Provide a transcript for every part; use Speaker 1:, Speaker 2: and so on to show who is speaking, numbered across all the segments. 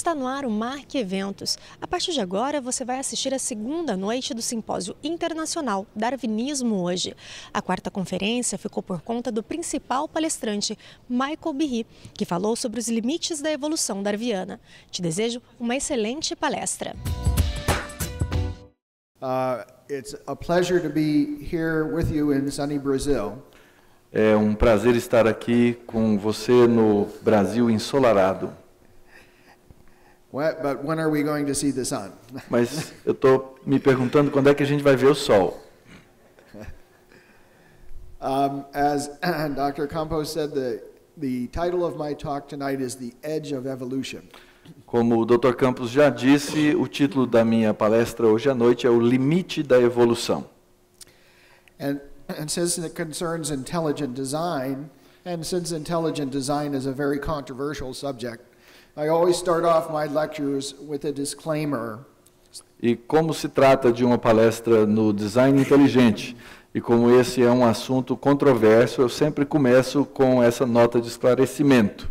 Speaker 1: Está no ar o Marque Eventos. A partir de agora, você vai assistir a segunda noite do Simpósio Internacional Darwinismo Hoje. A quarta conferência ficou por conta do principal palestrante, Michael Behe, que falou sobre os limites da evolução darwiniana. Te desejo uma excelente palestra.
Speaker 2: It's a pleasure to be here with you in sunny Brazil.
Speaker 3: É um prazer estar aqui com você no Brasil ensolarado.
Speaker 2: But when are we going to see the sun?
Speaker 3: Mas eu estou me perguntando quando é que a gente vai ver o sol.
Speaker 2: As Dr. Campos said, the title of my talk tonight is The Edge of Evolution.
Speaker 3: Como o Dr. Campos já disse, o título da minha palestra hoje à noite é O Limite da Evolução.
Speaker 2: And since it concerns intelligent design, and since intelligent design is a very controversial subject, I always start off my lectures with a disclaimer.
Speaker 3: E como se trata de uma palestra no design inteligente, e como esse é um assunto controverso, eu sempre começo com essa nota de esclarecimento.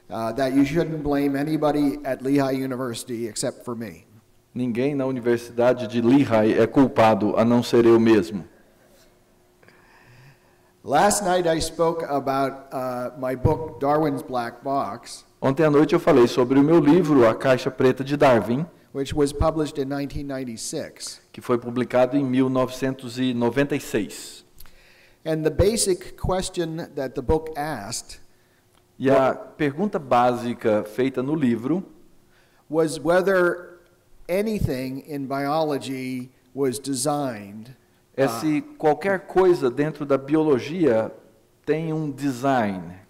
Speaker 2: That you shouldn't blame anybody at Lehigh University except for me.
Speaker 3: Ninguém na Universidade de Lehigh é culpado, a não ser eu mesmo.
Speaker 2: Last night I spoke about my book, Darwin's Black Box.
Speaker 3: Ontem à noite eu falei sobre o meu livro, A Caixa Preta de Darwin,
Speaker 2: Which was published in 1996.
Speaker 3: que foi publicado em 1996.
Speaker 2: And the basic question that the book asked
Speaker 3: E a pergunta básica feita no livro
Speaker 2: was whether anything in biology was designed.
Speaker 3: é se qualquer coisa dentro da biologia tem um design.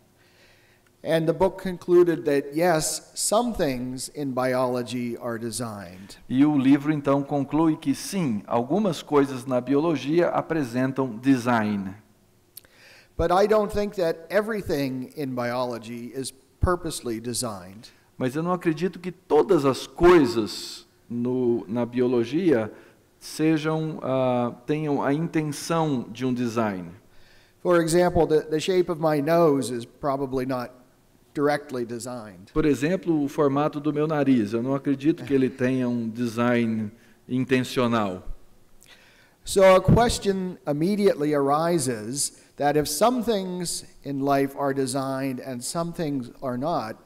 Speaker 2: And the book concluded that yes, some things in biology are designed.
Speaker 3: E o livro então conclui que sim, algumas coisas na biologia apresentam design.
Speaker 2: But I don't think that everything in biology is purposely designed.
Speaker 3: Mas eu não acredito que todas as coisas na biologia tenham a intenção de um design.
Speaker 2: For example, the shape of my nose is probably not directly designed.
Speaker 3: Por exemplo, o formato do meu nariz. Eu não acredito que ele tenha um design intencional.
Speaker 2: So a question immediately arises that if some things in life are designed and some things are not,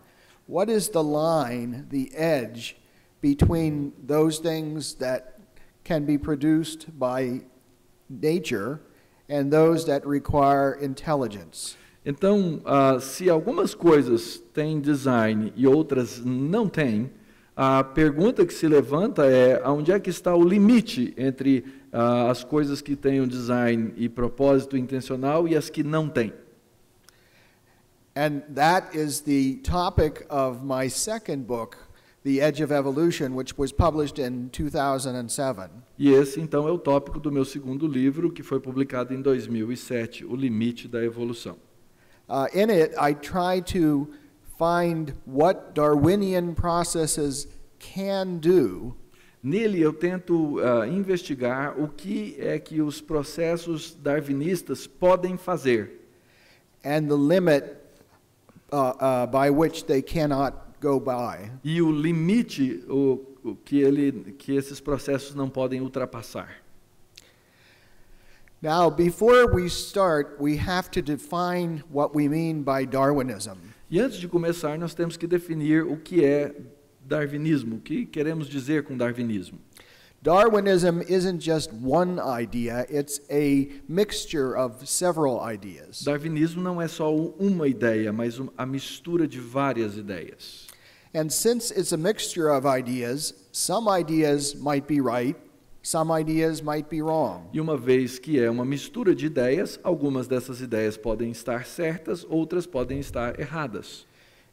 Speaker 2: what is the line, the edge, between those things that can be produced by nature and those that require intelligence?
Speaker 3: Então, se algumas coisas têm design e outras não têm, a pergunta que se levanta é onde é que está o limite entre as coisas que têm um design e propósito intencional e as que não têm.
Speaker 2: And that is the topic of my second book, The Edge of Evolution, which was published in 2007.
Speaker 3: E esse, então, é o tópico do meu segundo livro, que foi publicado em 2007, O Limite da Evolução.
Speaker 2: In it, I try to find what Darwinian processes can do.
Speaker 3: Nele eu tento investigar o que é que os processos darwinistas podem fazer.
Speaker 2: And the limit by which they cannot go by.
Speaker 3: E o limite que esses processos não podem ultrapassar.
Speaker 2: Now, before we start, we have to define what we mean by Darwinism.
Speaker 3: E antes de começar, nós temos que definir o que é darwinismo, o que queremos dizer com darwinismo.
Speaker 2: Darwinism isn't just one idea, it's a mixture of several ideas.
Speaker 3: Darwinismo não é só uma ideia, mas a mistura de várias ideias.
Speaker 2: And since it's a mixture of ideas, some ideas might be right, some ideas might be wrong.
Speaker 3: E uma vez que é uma mistura de ideias, algumas dessas ideias podem estar certas, outras podem estar erradas.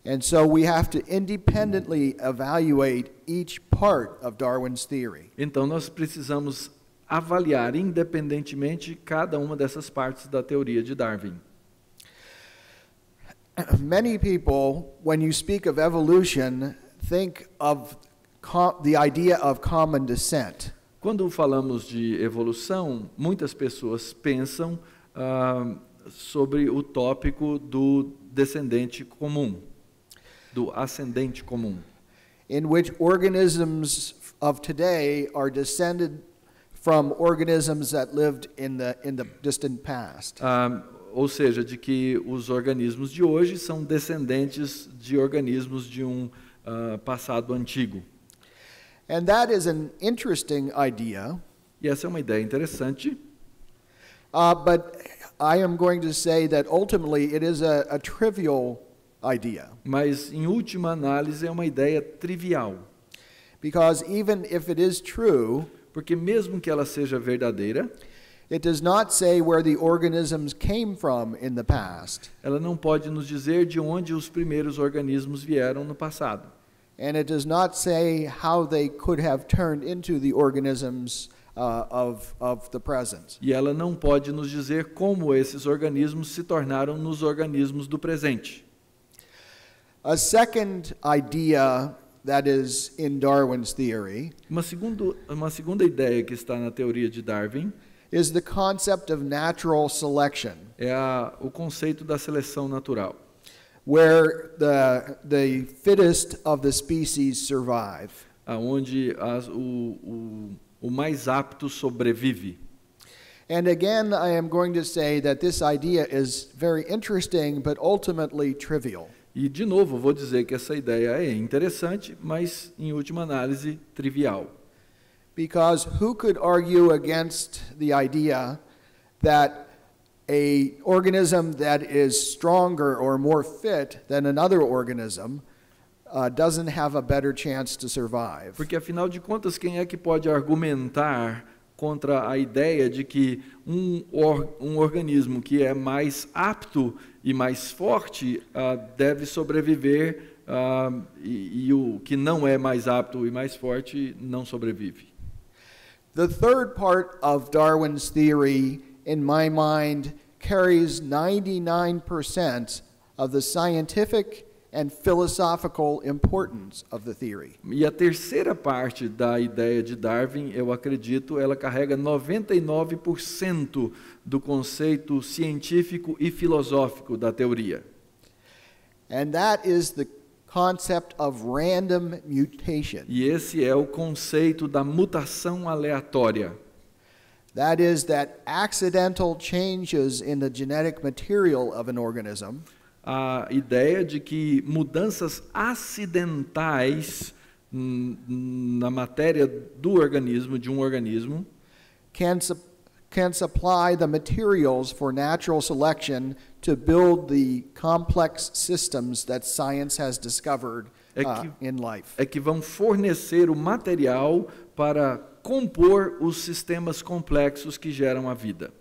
Speaker 2: And so we have to independently evaluate each part of Darwin's theory.
Speaker 3: Então nós precisamos avaliar independentemente cada uma dessas partes da teoria de Darwin.
Speaker 2: Many people, when you speak of evolution, think of the idea of common descent.
Speaker 3: Quando falamos de evolução, muitas pessoas pensam sobre o tópico do descendente comum, do ascendente comum.
Speaker 2: in which organisms of today are descended from organisms that lived in the distant past.
Speaker 3: Ou seja, de que os organismos de hoje são descendentes de organismos de passado antigo.
Speaker 2: And that is an interesting idea.
Speaker 3: E essa é uma ideia interessante.
Speaker 2: But I am going to say that ultimately it is a trivial idea.
Speaker 3: Mas, em última análise, é uma ideia trivial.
Speaker 2: Because even if it is true,
Speaker 3: Porque mesmo que ela seja verdadeira,
Speaker 2: it does not say where the organisms came from in the past.
Speaker 3: ela não pode nos dizer de onde os primeiros organismos vieram no passado.
Speaker 2: And it does not say how they could have turned into the organisms of the present.
Speaker 3: E ela não pode nos dizer como esses organismos se tornaram nos organismos do presente.
Speaker 2: A second idea that is in Darwin's theory
Speaker 3: Uma segunda ideia que está na teoria de Darwin
Speaker 2: is the concept of natural selection,
Speaker 3: é o conceito da seleção natural,
Speaker 2: where the fittest of the species survive.
Speaker 3: onde o mais apto sobrevive.
Speaker 2: And again, I am going to say that this idea is very interesting, but ultimately trivial.
Speaker 3: E, de novo, vou dizer que essa ideia é interessante, mas, em última análise, trivial.
Speaker 2: Because who could argue against the idea that a organism that is stronger or more fit than another organism doesn't have a better chance to survive?
Speaker 3: Porque, afinal de contas, quem é que pode argumentar contra a ideia de que um organismo que é mais apto e mais forte deve sobreviver e o que não é mais apto e mais forte não sobrevive?
Speaker 2: The third part of Darwin's theory, in my mind, carries 99% of the scientific and philosophical importance of the theory.
Speaker 3: E a terceira parte da ideia de Darwin, eu acredito, ela carrega 99% do conceito científico e filosófico da teoria.
Speaker 2: And that is the concept of random mutation.
Speaker 3: E esse é o conceito da mutação aleatória.
Speaker 2: That is that accidental changes in the genetic material of an organism
Speaker 3: A ideia de que mudanças acidentais na matéria do organismo, de um organismo,
Speaker 2: can supply the materials for natural selection to build the complex systems that science has discovered in life.
Speaker 3: é que vão fornecer o material para compor os sistemas complexos que geram a vida.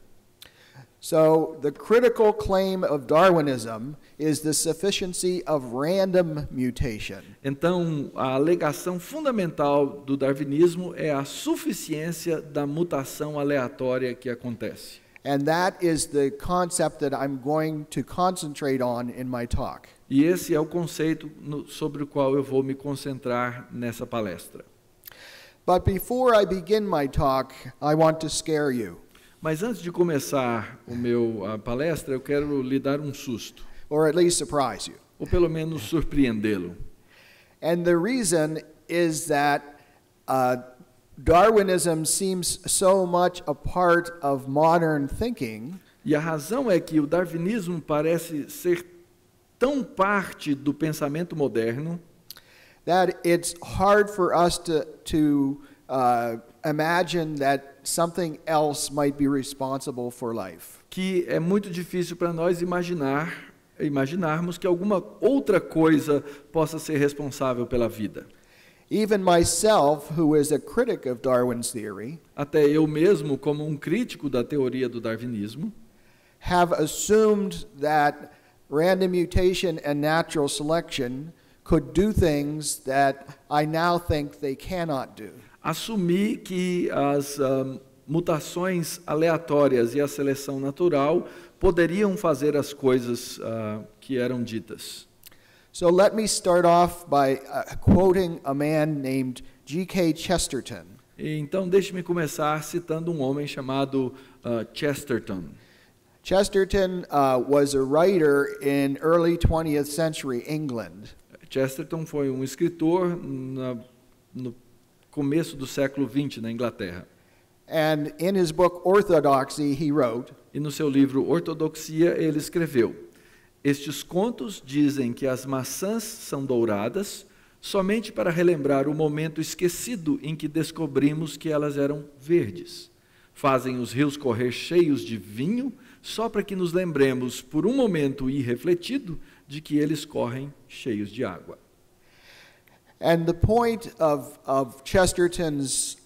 Speaker 2: So the critical claim of Darwinism is the sufficiency of random mutation.
Speaker 3: Então, a alegação fundamental do darwinismo é a suficiência da mutação aleatória que acontece.
Speaker 2: And that is the concept that I'm going to concentrate on in my talk.
Speaker 3: E esse é o conceito sobre o qual eu vou me concentrar nessa palestra.
Speaker 2: But before I begin my talk, I want to scare you.
Speaker 3: Mas antes de começar a palestra, eu quero lhe dar um susto,
Speaker 2: Or at least surprise you.
Speaker 3: ou pelo menos surpreendê-lo.
Speaker 2: And the reason is that Darwinism seems so much a part of modern thinking
Speaker 3: E a razão é que o darwinismo parece ser tão parte do pensamento moderno
Speaker 2: that it's hard for us to imagine that something else might be responsible for life.
Speaker 3: que é muito difícil para nós imaginarmos que alguma outra coisa possa ser responsável pela vida.
Speaker 2: Even myself, who is a critic of Darwin's theory,
Speaker 3: Até eu mesmo, como um crítico da teoria do darwinismo,
Speaker 2: have assumed that random mutation and natural selection could do things that I now think they cannot do.
Speaker 3: assumi que as mutações aleatórias e a seleção natural poderiam fazer as coisas que eram ditas.
Speaker 2: So let me start off by quoting a man named G.K. Chesterton.
Speaker 3: Então, deixe-me começar citando um homem chamado Chesterton.
Speaker 2: Chesterton was a writer in early 20th century England.
Speaker 3: Chesterton foi um escritor no começo do século XX na Inglaterra.
Speaker 2: And in his book Orthodoxy, he wrote,
Speaker 3: E no seu livro Ortodoxia ele escreveu: estes contos dizem que as maçãs são douradas somente para relembrar o momento esquecido em que descobrimos que elas eram verdes. Fazem os rios correr cheios de vinho só para que nos lembremos por um momento irrefletido de que eles correm cheios de água.
Speaker 2: And the point of Chesterton's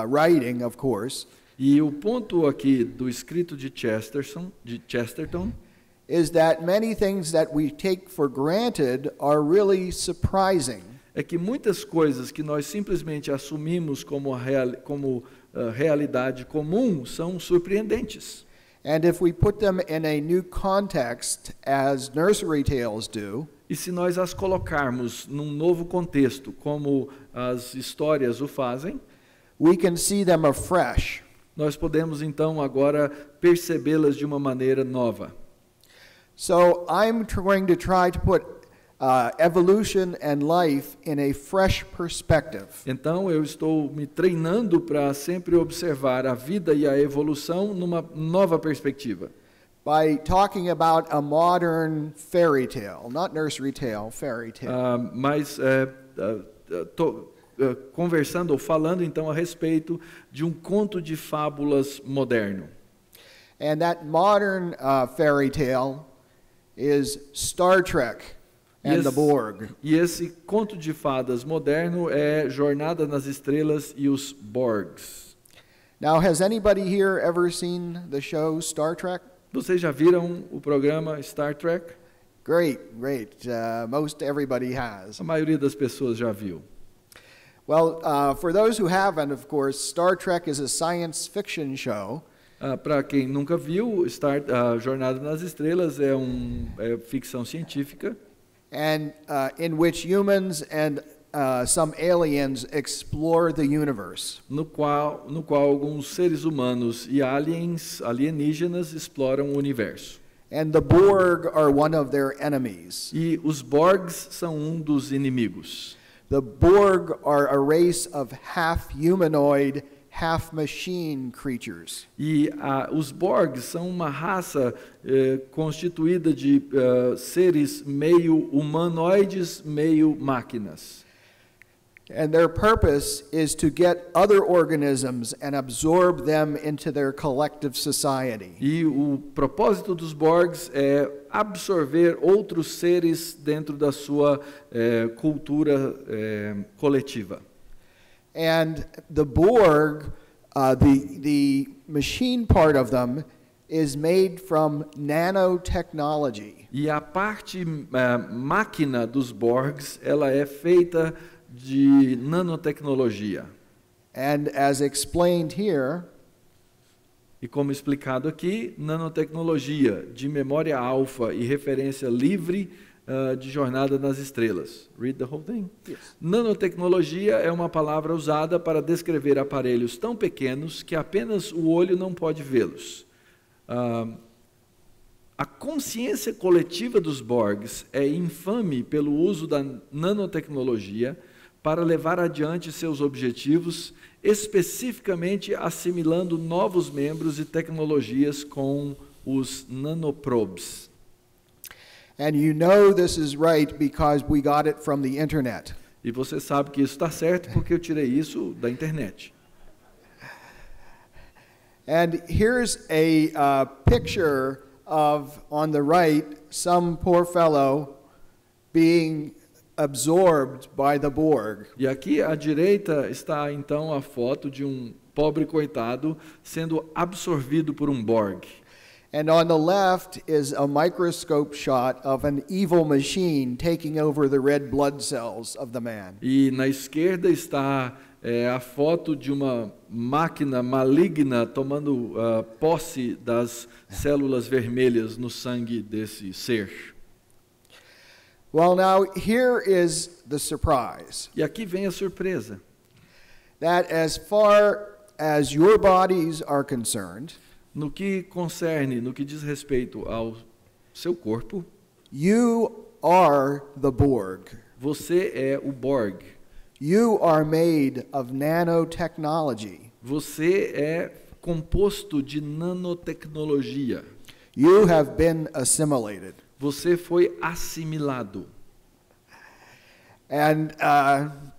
Speaker 2: writing, of course,
Speaker 3: E o ponto aqui do escrito de Chesterton
Speaker 2: is that many things that we take for granted are really surprising.
Speaker 3: é que muitas coisas que nós simplesmente assumimos como realidade comum são surpreendentes.
Speaker 2: And if we put them in a new context, as nursery tales do,
Speaker 3: E se nós as colocarmos num novo contexto, como as histórias o fazem,
Speaker 2: we can see them afresh.
Speaker 3: nós podemos então agora percebê-las de uma maneira nova.
Speaker 2: So I'm going to try to put evolution and life in a fresh perspective.
Speaker 3: Então eu estou me treinando para sempre observar a vida e a evolução numa nova perspectiva.
Speaker 2: By talking about a modern fairy tale, not nursery tale, fairy tale.
Speaker 3: Conversando ou falando então a respeito de um conto de fábulas moderno.
Speaker 2: And that modern fairy tale is Star Trek and the Borg.
Speaker 3: E esse conto de fadas moderno é Jornada nas Estrelas e os Borgs.
Speaker 2: Now, has anybody here ever seen the show Star Trek?
Speaker 3: Vocês já viram o programa Star Trek?
Speaker 2: Great. Most everybody has.
Speaker 3: A maioria das pessoas já viu.
Speaker 2: Well, for those who haven't, of course, Star Trek is a science fiction show.
Speaker 3: Para quem nunca viu, Jornada nas Estrelas é ficção científica.
Speaker 2: And in which humans and some aliens explore the universe.
Speaker 3: No qual alguns seres humanos e alienígenas exploram o universo.
Speaker 2: And the Borg are one of their enemies.
Speaker 3: E os Borgs são um dos inimigos.
Speaker 2: The Borg are a race of half humanoid, half machine creatures.
Speaker 3: E os Borgs são uma raça constituída de seres meio humanoides, meio máquinas.
Speaker 2: And their purpose is to get other organisms and absorb them into their collective society.
Speaker 3: E o propósito dos Borgs é absorver outros seres dentro da sua cultura coletiva.
Speaker 2: And the Borg, the machine part of them, is made from nanotechnology.
Speaker 3: E a parte máquina dos Borgs, ela é feita de nanotecnologia.
Speaker 2: And as explained here,
Speaker 3: e como explicado aqui, nanotecnologia de memória alfa e referência livre de Jornada nas Estrelas. Read the whole thing.
Speaker 2: Yes.
Speaker 3: Nanotecnologia é uma palavra usada para descrever aparelhos tão pequenos que apenas o olho não pode vê-los. A consciência coletiva dos Borgs é infame pelo uso da nanotecnologia para levar adiante seus objetivos, especificamente assimilando novos membros e tecnologias com os nanoprobes.
Speaker 2: And you know this is right because we got it from the internet.
Speaker 3: E você sabe que isso está certo porque eu tirei isso da internet.
Speaker 2: And here's a picture of, on the right, some poor fellow being absorbed by the Borg.
Speaker 3: E aqui à direita está então a foto de um pobre coitado sendo absorvido por um Borg.
Speaker 2: And on the left is a microscope shot of an evil machine taking over the red blood cells of the man.
Speaker 3: E na esquerda está a foto de uma máquina maligna tomando posse das células vermelhas no sangue desse ser.
Speaker 2: Well, now here is the surprise.
Speaker 3: E aqui vem a surpresa.
Speaker 2: That as far as your bodies are concerned,
Speaker 3: no que diz respeito ao seu corpo,
Speaker 2: you are the Borg.
Speaker 3: Você é o Borg.
Speaker 2: You are made of nanotechnology.
Speaker 3: Você é composto de nanotecnologia.
Speaker 2: You have been assimilated.
Speaker 3: Você foi assimilado.
Speaker 2: And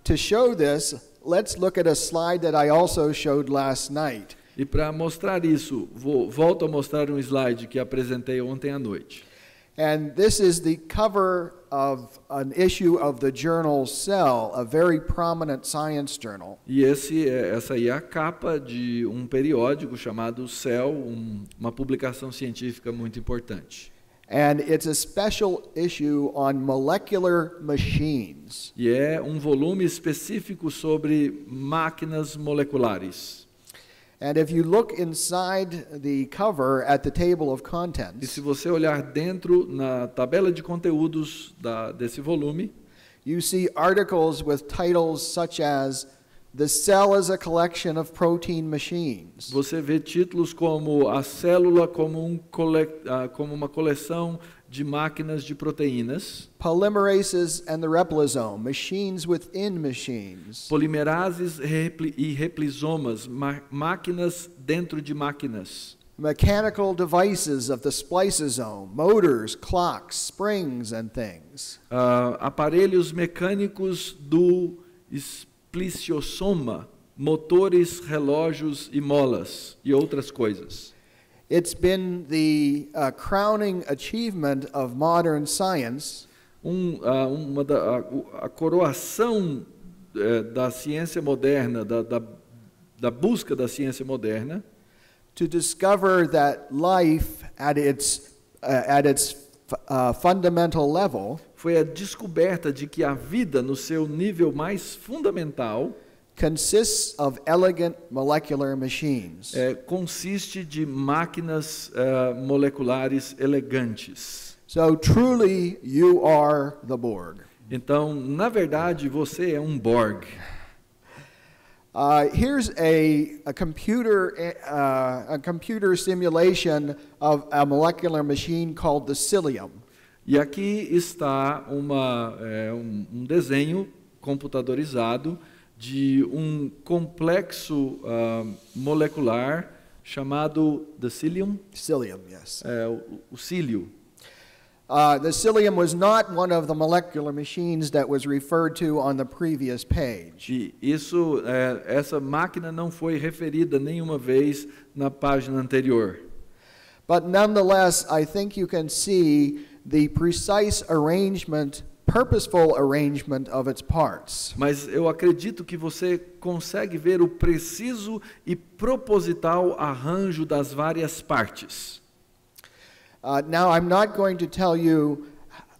Speaker 2: to show this, let's look at a slide that I also showed last night.
Speaker 3: E para mostrar isso, volto a mostrar um slide que apresentei ontem à noite.
Speaker 2: And this is the cover of an issue of the journal Cell, a very prominent science journal.
Speaker 3: E essa aí é a capa de um periódico chamado Cell, uma publicação científica muito importante.
Speaker 2: And it's a special issue on molecular machines.
Speaker 3: E é um volume específico sobre máquinas moleculares.
Speaker 2: And if you look inside the cover at the table of
Speaker 3: E
Speaker 2: contents,
Speaker 3: se você olhar dentro na tabela de conteúdos desse volume,
Speaker 2: you see articles with titles such as "The Cell is a Collection of Protein Machines."
Speaker 3: você vê títulos como a célula como uma coleção de máquinas de proteínas,
Speaker 2: Polymerases and the replosome, machines within machines.
Speaker 3: polimerases e replisomas, máquinas dentro de máquinas.
Speaker 2: Mechanical devices of the spliceosome, motors, clocks, springs, and things.
Speaker 3: Aparelhos mecânicos do espliciosoma, motores, relógios e molas e outras coisas.
Speaker 2: It's been the crowning achievement of modern science
Speaker 3: A coroação da ciência moderna, da busca da ciência moderna,
Speaker 2: to discover that life at its fundamental level
Speaker 3: foi a descoberta de que a vida, no seu nível mais fundamental,
Speaker 2: consists of elegant molecular machines.
Speaker 3: consiste de máquinas moleculares elegantes.
Speaker 2: So truly you are the Borg.
Speaker 3: Então, na verdade, você é um Borg.
Speaker 2: Here's a computer simulation of a molecular machine called the Cilium.
Speaker 3: E aqui está um desenho computadorizado de um complexo molecular chamado the cilium,
Speaker 2: Cilium, yes.
Speaker 3: o cílio.
Speaker 2: The Cilium was not one of the molecular machines that was referred to on the previous page.
Speaker 3: E essa máquina não foi referida nenhuma vez na página anterior.
Speaker 2: But nonetheless, I think you can see the precise arrangement, purposeful arrangement of its parts.
Speaker 3: Mas eu acredito que você consegue ver o preciso e proposital arranjo das várias partes.
Speaker 2: Now, I'm not going to tell you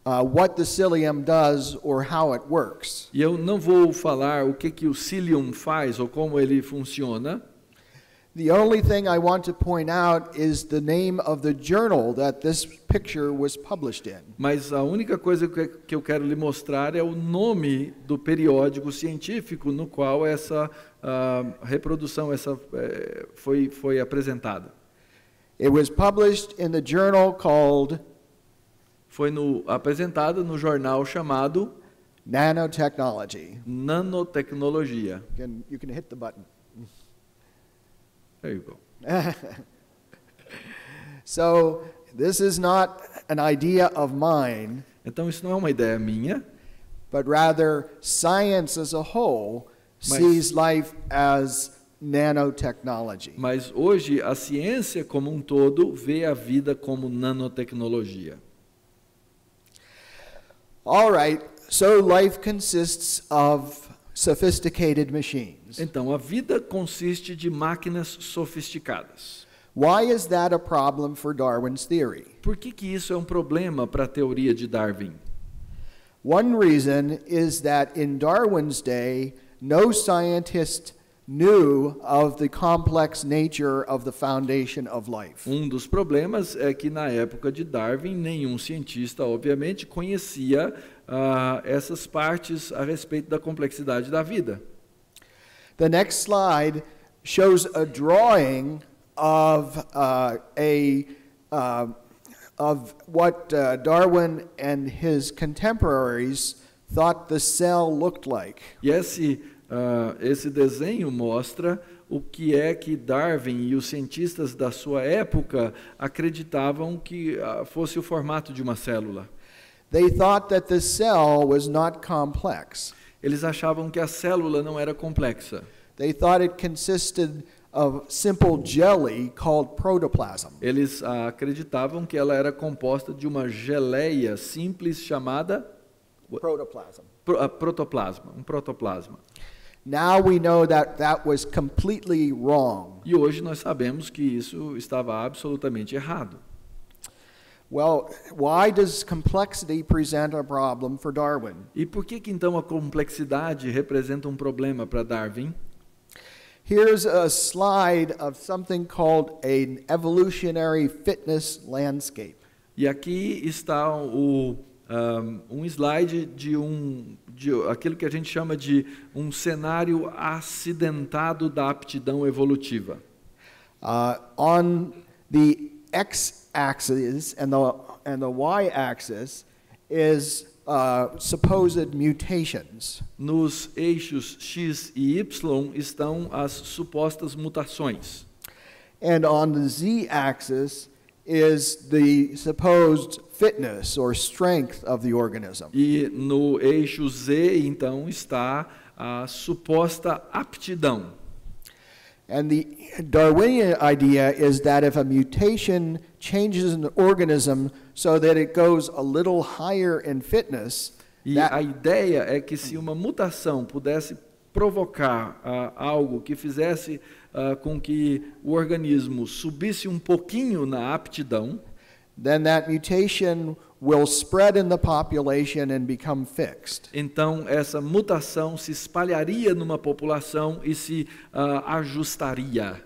Speaker 2: what the Cilium does or how it works.
Speaker 3: E eu não vou falar o que o cilium faz ou como ele funciona.
Speaker 2: The only thing I want to point out is the name of the journal that this picture was published in.
Speaker 3: Mas a única coisa que eu quero lhe mostrar é o nome do periódico científico no qual essa reprodução foi apresentada.
Speaker 2: It was published in the journal called
Speaker 3: Foi apresentada no jornal chamado
Speaker 2: Nanotechnology.
Speaker 3: Nanotecnologia.
Speaker 2: You can hit the button.
Speaker 3: There you go.
Speaker 2: So, this is not an idea of mine,
Speaker 3: Então isso não é uma ideia minha,
Speaker 2: but rather science as a whole sees life as nanotechnology.
Speaker 3: mas hoje a ciência como um todo vê a vida como nanotecnologia.
Speaker 2: All right, so life consists of sophisticated machines.
Speaker 3: Então a vida consiste de máquinas sofisticadas.
Speaker 2: Why is that a problem for Darwin's theory?
Speaker 3: Por que isso é um problema para a teoria de Darwin?
Speaker 2: One reason is that in Darwin's day, no scientist knew of the complex nature of the foundation of life.
Speaker 3: Um dos problemas é que na época de Darwin, nenhum cientista, obviamente, conhecia essas partes a respeito da complexidade da vida.
Speaker 2: The next slide shows a drawing of of what Darwin and his contemporaries thought the cell looked like.
Speaker 3: E esse desenho mostra o que é que Darwin e os cientistas da sua época acreditavam que fosse o formato de uma célula.
Speaker 2: They thought that the cell was not complex.
Speaker 3: Eles achavam que a célula não era complexa.
Speaker 2: They thought it consisted of simple jelly called protoplasm.
Speaker 3: Eles acreditavam que ela era composta de uma geleia simples chamada
Speaker 2: Protoplasm.
Speaker 3: protoplasma, um protoplasma.
Speaker 2: Now we know that that was completely wrong.
Speaker 3: E hoje nós sabemos que isso estava absolutamente errado.
Speaker 2: Well, why does complexity present a problem for Darwin?
Speaker 3: E por que então a complexidade representa um problema para Darwin?
Speaker 2: Here's a slide of something called an evolutionary fitness landscape.
Speaker 3: E aqui está um slide de aquilo que a gente chama de um cenário acidentado da aptidão evolutiva.
Speaker 2: On the x-axis and the y-axis is supposed mutations.
Speaker 3: Nos eixos X e Y estão as supostas mutações.
Speaker 2: And on the z-axis is the supposed fitness or strength of the organism.
Speaker 3: E no eixo Z, então, está a suposta aptidão.
Speaker 2: And the Darwinian idea is that if a mutation changes an organism so that it goes a little higher in fitness,
Speaker 3: E a ideia é que se uma mutação pudesse provocar algo que fizesse com que o organismo subisse um pouquinho na aptidão,
Speaker 2: then that mutation will spread in the population and become fixed.
Speaker 3: então essa mutação se espalharia numa população e se ajustaria.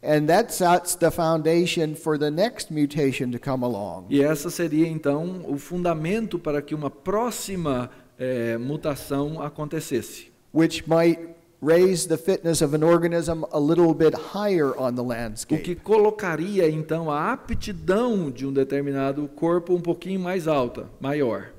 Speaker 2: And that sets the foundation for the next mutation to come along.
Speaker 3: E essa seria então o fundamento para que uma próxima mutação acontecesse.
Speaker 2: Which might raise the fitness of an organism a little bit higher on the
Speaker 3: O que
Speaker 2: landscape.
Speaker 3: colocaria então a aptidão de um determinado corpo um pouquinho mais alta, maior.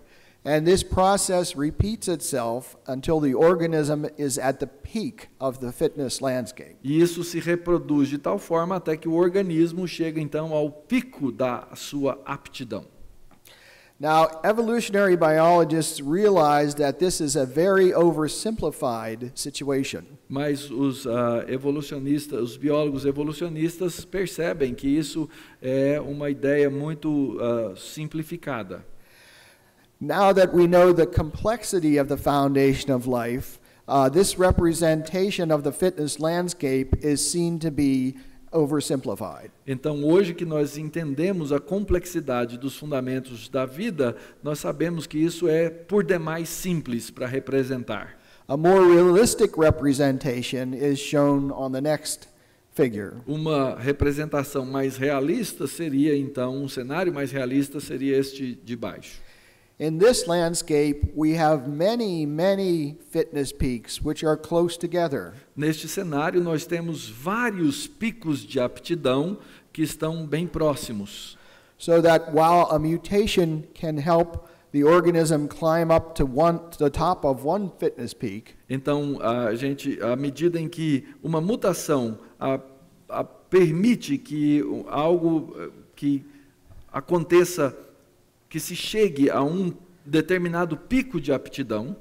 Speaker 2: And this process repeats itself until the organism is at the peak of the fitness landscape.
Speaker 3: E isso se reproduz de tal forma até que o organismo chega então ao pico da sua aptidão.
Speaker 2: Now, evolutionary biologists realize that this is a very oversimplified situation.
Speaker 3: Mas os evolucionistas, os biólogos evolucionistas percebem que isso é uma ideia muito simplificada.
Speaker 2: Now that we know the complexity of the foundation of life, this representation of the fitness landscape is seen to be oversimplified.
Speaker 3: Então, hoje que nós entendemos a complexidade dos fundamentos da vida, nós sabemos que isso é por demais simples para representar.
Speaker 2: A more realistic representation is shown on the next figure.
Speaker 3: Uma representação mais realista seria, então, um cenário mais realista seria este de baixo.
Speaker 2: In this landscape, we have many fitness peaks which are close together.
Speaker 3: Neste cenário, nós temos vários picos de aptidão que estão bem próximos.
Speaker 2: So that while a mutation can help the organism climb up to the top of one fitness peak,
Speaker 3: Então, à medida em que uma mutação permite que algo que aconteça, que se chegue a um determinado pico de aptidão,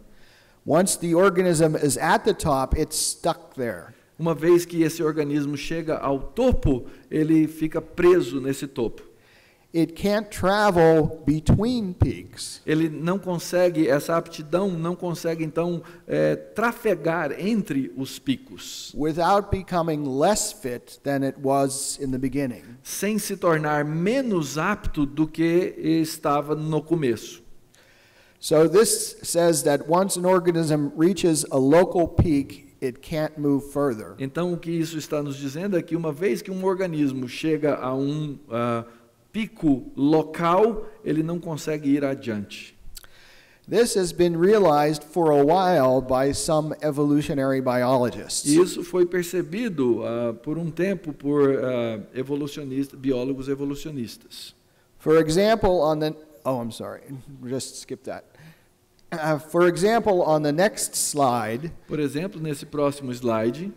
Speaker 2: once the organism is at the top, it's stuck there.
Speaker 3: uma vez que esse organismo chega ao topo, ele fica preso nesse topo.
Speaker 2: It can't travel between peaks.
Speaker 3: Ele não consegue, essa aptidão não consegue então trafegar entre os picos,
Speaker 2: Without becoming less fit than it was in the beginning.
Speaker 3: sem se tornar menos apto do que estava no começo.
Speaker 2: So this says that once an organism reaches a local peak, it can't move further.
Speaker 3: Então, o que isso está nos dizendo é que uma vez que um organismo chega a um pico local, ele não consegue ir adiante.
Speaker 2: This has been realized for a while by some evolutionary biologists.
Speaker 3: E isso foi percebido por um tempo por biólogos evolucionistas.
Speaker 2: For example, on the I'm sorry, just skip that. For example, on the next slide,
Speaker 3: Por exemplo, nesse próximo slide,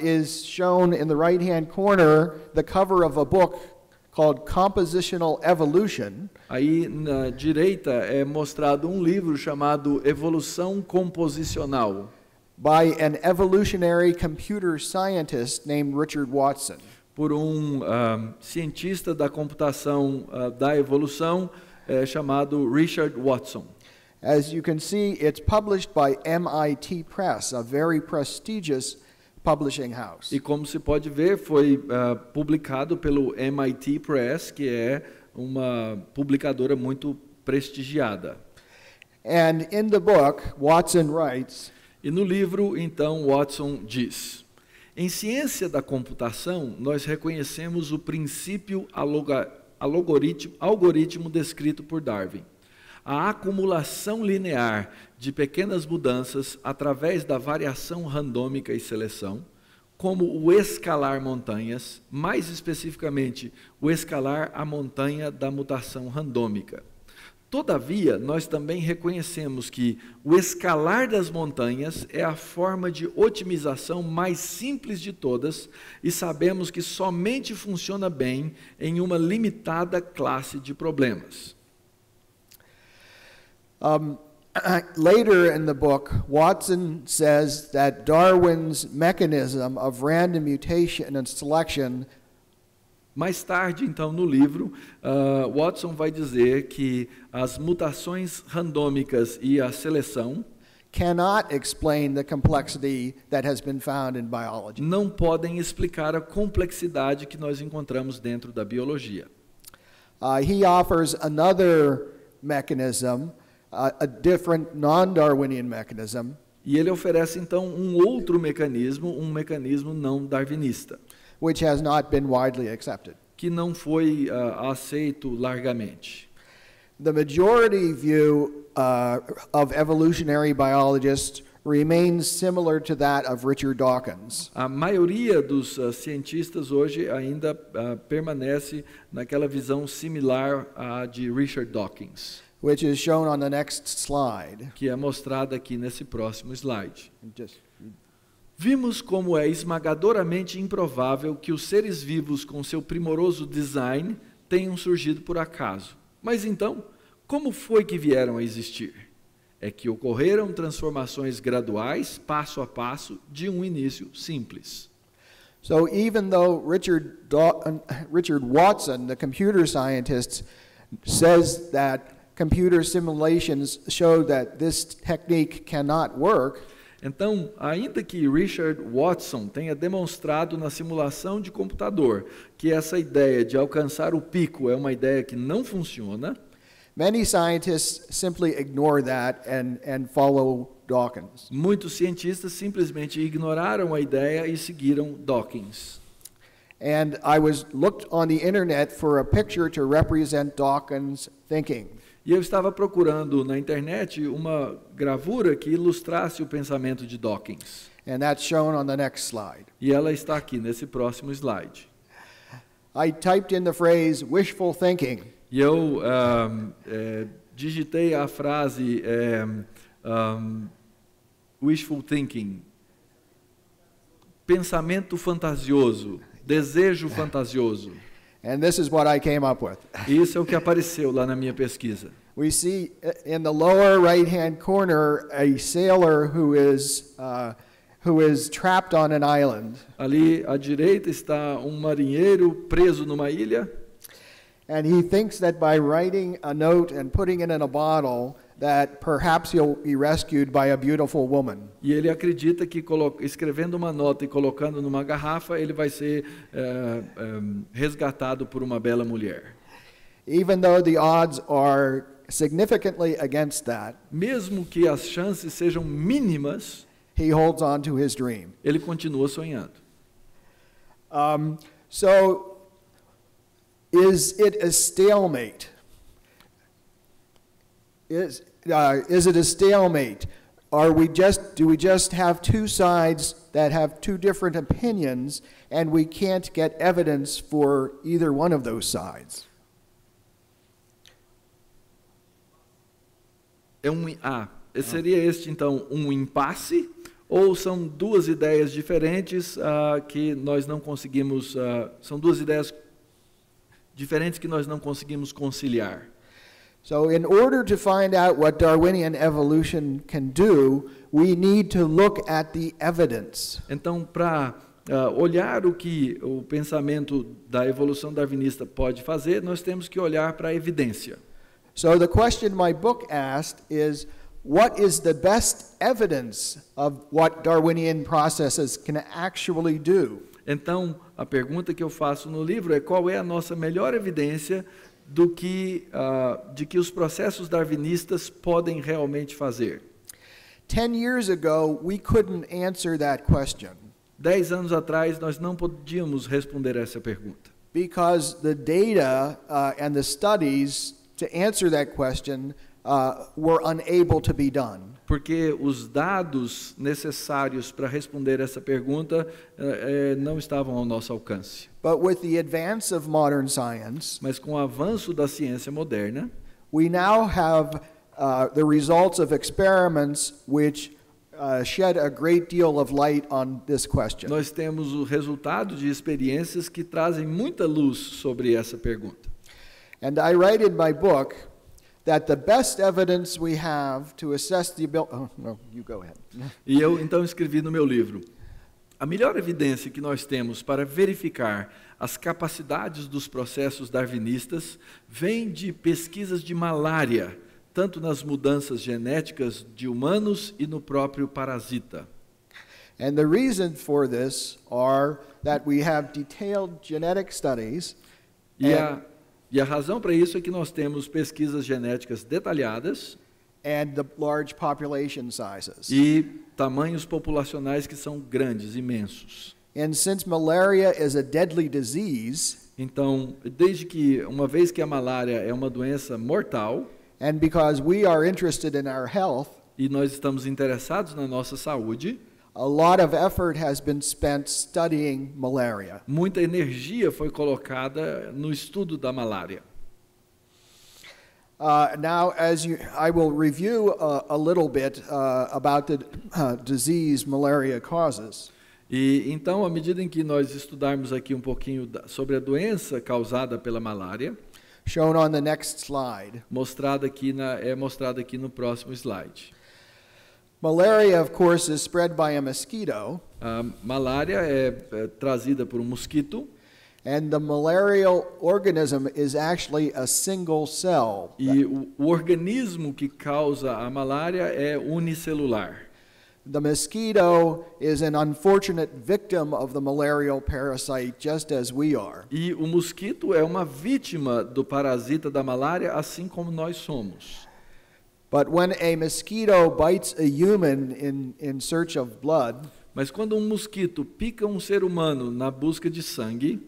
Speaker 2: is shown in the right-hand corner the cover of a book called Compositional Evolution.
Speaker 3: aí na direita é mostrado um livro chamado Evolução Composicional,
Speaker 2: By an evolutionary computer scientist named Richard Watson.
Speaker 3: por um cientista da computação da evolução chamado Richard Watson.
Speaker 2: As you can see, it's published by MIT Press, a very prestigious publishing house.
Speaker 3: E como se pode ver, foi publicado pelo MIT Press, que é uma publicadora muito prestigiada.
Speaker 2: And in the book, Watson writes,
Speaker 3: E no livro, então, Watson diz: em ciência da computação, nós reconhecemos o princípio algoritmo descrito por Darwin. A acumulação linear de pequenas mudanças através da variação randômica e seleção, como o escalar montanhas, mais especificamente, o escalar a montanha da mutação randômica. Todavia, nós também reconhecemos que o escalar das montanhas é a forma de otimização mais simples de todas e sabemos que somente funciona bem em uma limitada classe de problemas.
Speaker 2: Later in the book, Watson says that Darwin's mechanism of random mutation and selection
Speaker 3: Mais tarde, então, no livro, Watson vai dizer que as mutações randômicas e a seleção
Speaker 2: cannot explain the complexity that has been found in biology.
Speaker 3: não podem explicar a complexidade que nós encontramos dentro da biologia.
Speaker 2: He offers another mechanism, a different non-Darwinian mechanism,
Speaker 3: E ele oferece, então, um outro mecanismo, um mecanismo não darwinista,
Speaker 2: which has not been widely accepted.
Speaker 3: que não foi aceito largamente.
Speaker 2: The majority view of evolutionary biologists remains similar to that of Richard Dawkins.
Speaker 3: A maioria dos cientistas hoje ainda permanece naquela visão similar à de Richard Dawkins,
Speaker 2: Which is shown on the next slide.
Speaker 3: que é mostrada aqui nesse próximo slide.
Speaker 2: Just-
Speaker 3: Vimos como é esmagadoramente improvável que os seres vivos com seu primoroso design tenham surgido por acaso. Mas então, como foi que vieram a existir? É que ocorreram transformações graduais, passo a passo, de um início simples.
Speaker 2: So even though Richard Watson, the computer scientist, says that computer simulations show that this technique cannot work,
Speaker 3: Então, ainda que Richard Watson tenha demonstrado na simulação de computador que essa ideia de alcançar o pico é uma ideia que não funciona,
Speaker 2: many scientists simply ignore that and follow Dawkins.
Speaker 3: muitos cientistas simplesmente ignoraram a ideia e seguiram Dawkins.
Speaker 2: And I looked on the internet for a picture to represent Dawkins' thinking.
Speaker 3: E eu estava procurando na internet uma gravura que ilustrasse o pensamento de Dawkins.
Speaker 2: And that's shown on the next slide.
Speaker 3: E ela está aqui nesse próximo slide.
Speaker 2: I typed in the phrase wishful thinking,
Speaker 3: E eu digitei a frase wishful thinking, pensamento fantasioso, desejo fantasioso.
Speaker 2: and this is what I came up with.
Speaker 3: Isso é o que apareceu lá na minha pesquisa.
Speaker 2: We see in the lower right-hand corner a sailor who is trapped on an island,
Speaker 3: Ali à direita está um marinheiro preso numa ilha.
Speaker 2: and he thinks that by writing a note and putting it in a bottle, that perhaps he'll be rescued by a beautiful woman.
Speaker 3: E ele acredita que escrevendo uma nota e colocando numa garrafa, ele vai ser resgatado por uma bela mulher.
Speaker 2: Even though the odds are significantly against that,
Speaker 3: Mesmo que as chances sejam mínimas,
Speaker 2: he holds on to his dream.
Speaker 3: ele continua sonhando.
Speaker 2: So, is it a stalemate? Is it a stalemate? Do we just have two sides that have two different opinions, and we can't get evidence for either one of those sides?
Speaker 3: seria este então um impasse ou são duas ideias diferentes que nós não conseguimos, são duas ideias diferentes que nós não conseguimos conciliar?
Speaker 2: So in order to find out what Darwinian evolution can do, we need to look at the evidence.
Speaker 3: Então, para olhar o que o pensamento da evolução darwinista pode fazer, nós temos que olhar para a evidência.
Speaker 2: So the question my book asked is, what is the best evidence of what Darwinian processes can actually do?
Speaker 3: Então, a pergunta que eu faço no livro é qual é a nossa melhor evidência de que os processos darwinistas podem realmente fazer.
Speaker 2: 10 years ago, we couldn't answer that question.
Speaker 3: 10 anos atrás, nós não podíamos responder essa pergunta.
Speaker 2: Because the data and the studies to answer that question were unable to be done.
Speaker 3: Porque os dados necessários para responder essa pergunta não estavam ao nosso alcance.
Speaker 2: But with the advance of modern science,
Speaker 3: Mas com o avanço da ciência moderna,
Speaker 2: we now have the results of experiments which shed a great deal of light on this question.
Speaker 3: nós temos o resultado de experiências que trazem muita luz sobre essa pergunta.
Speaker 2: And I write in my book that the best evidence we have to assess the ability... Oh, no, you go ahead.
Speaker 3: E eu então escrevi no meu livro: a melhor evidência que nós temos para verificar as capacidades dos processos darwinistas vem de pesquisas de malária, tanto nas mudanças genéticas de humanos e no próprio parasita.
Speaker 2: And the reason for this are that we have detailed genetic studies
Speaker 3: E a razão para isso é que nós temos pesquisas genéticas detalhadas
Speaker 2: and the large population sizes.
Speaker 3: e tamanhos populacionais que são grandes, imensos.
Speaker 2: And since malaria is a deadly disease,
Speaker 3: Então, uma vez que a malária é uma doença mortal,
Speaker 2: and because we are interested in our health,
Speaker 3: e nós estamos interessados na nossa saúde,
Speaker 2: a lot of effort has been spent studying malaria.
Speaker 3: muita energia foi colocada no estudo da malária.
Speaker 2: Now, I will review a little bit about the disease malaria causes.
Speaker 3: E então, à medida em que nós estudarmos aqui um pouquinho sobre a doença causada pela malária,
Speaker 2: Shown on the next slide.
Speaker 3: mostrada aqui no próximo slide.
Speaker 2: Malaria, of course, is spread by a mosquito,
Speaker 3: A malária é trazida por um mosquito
Speaker 2: and the malarial organism is actually a single cell.
Speaker 3: e o organismo que causa a malária é unicelular.
Speaker 2: The mosquito is an unfortunate victim of the malarial parasite, just as we are.
Speaker 3: E o mosquito é uma vítima do parasita da malária, assim como nós somos.
Speaker 2: But when a mosquito bites a human in search of blood,
Speaker 3: Mas quando um mosquito pica um ser humano na busca de sangue,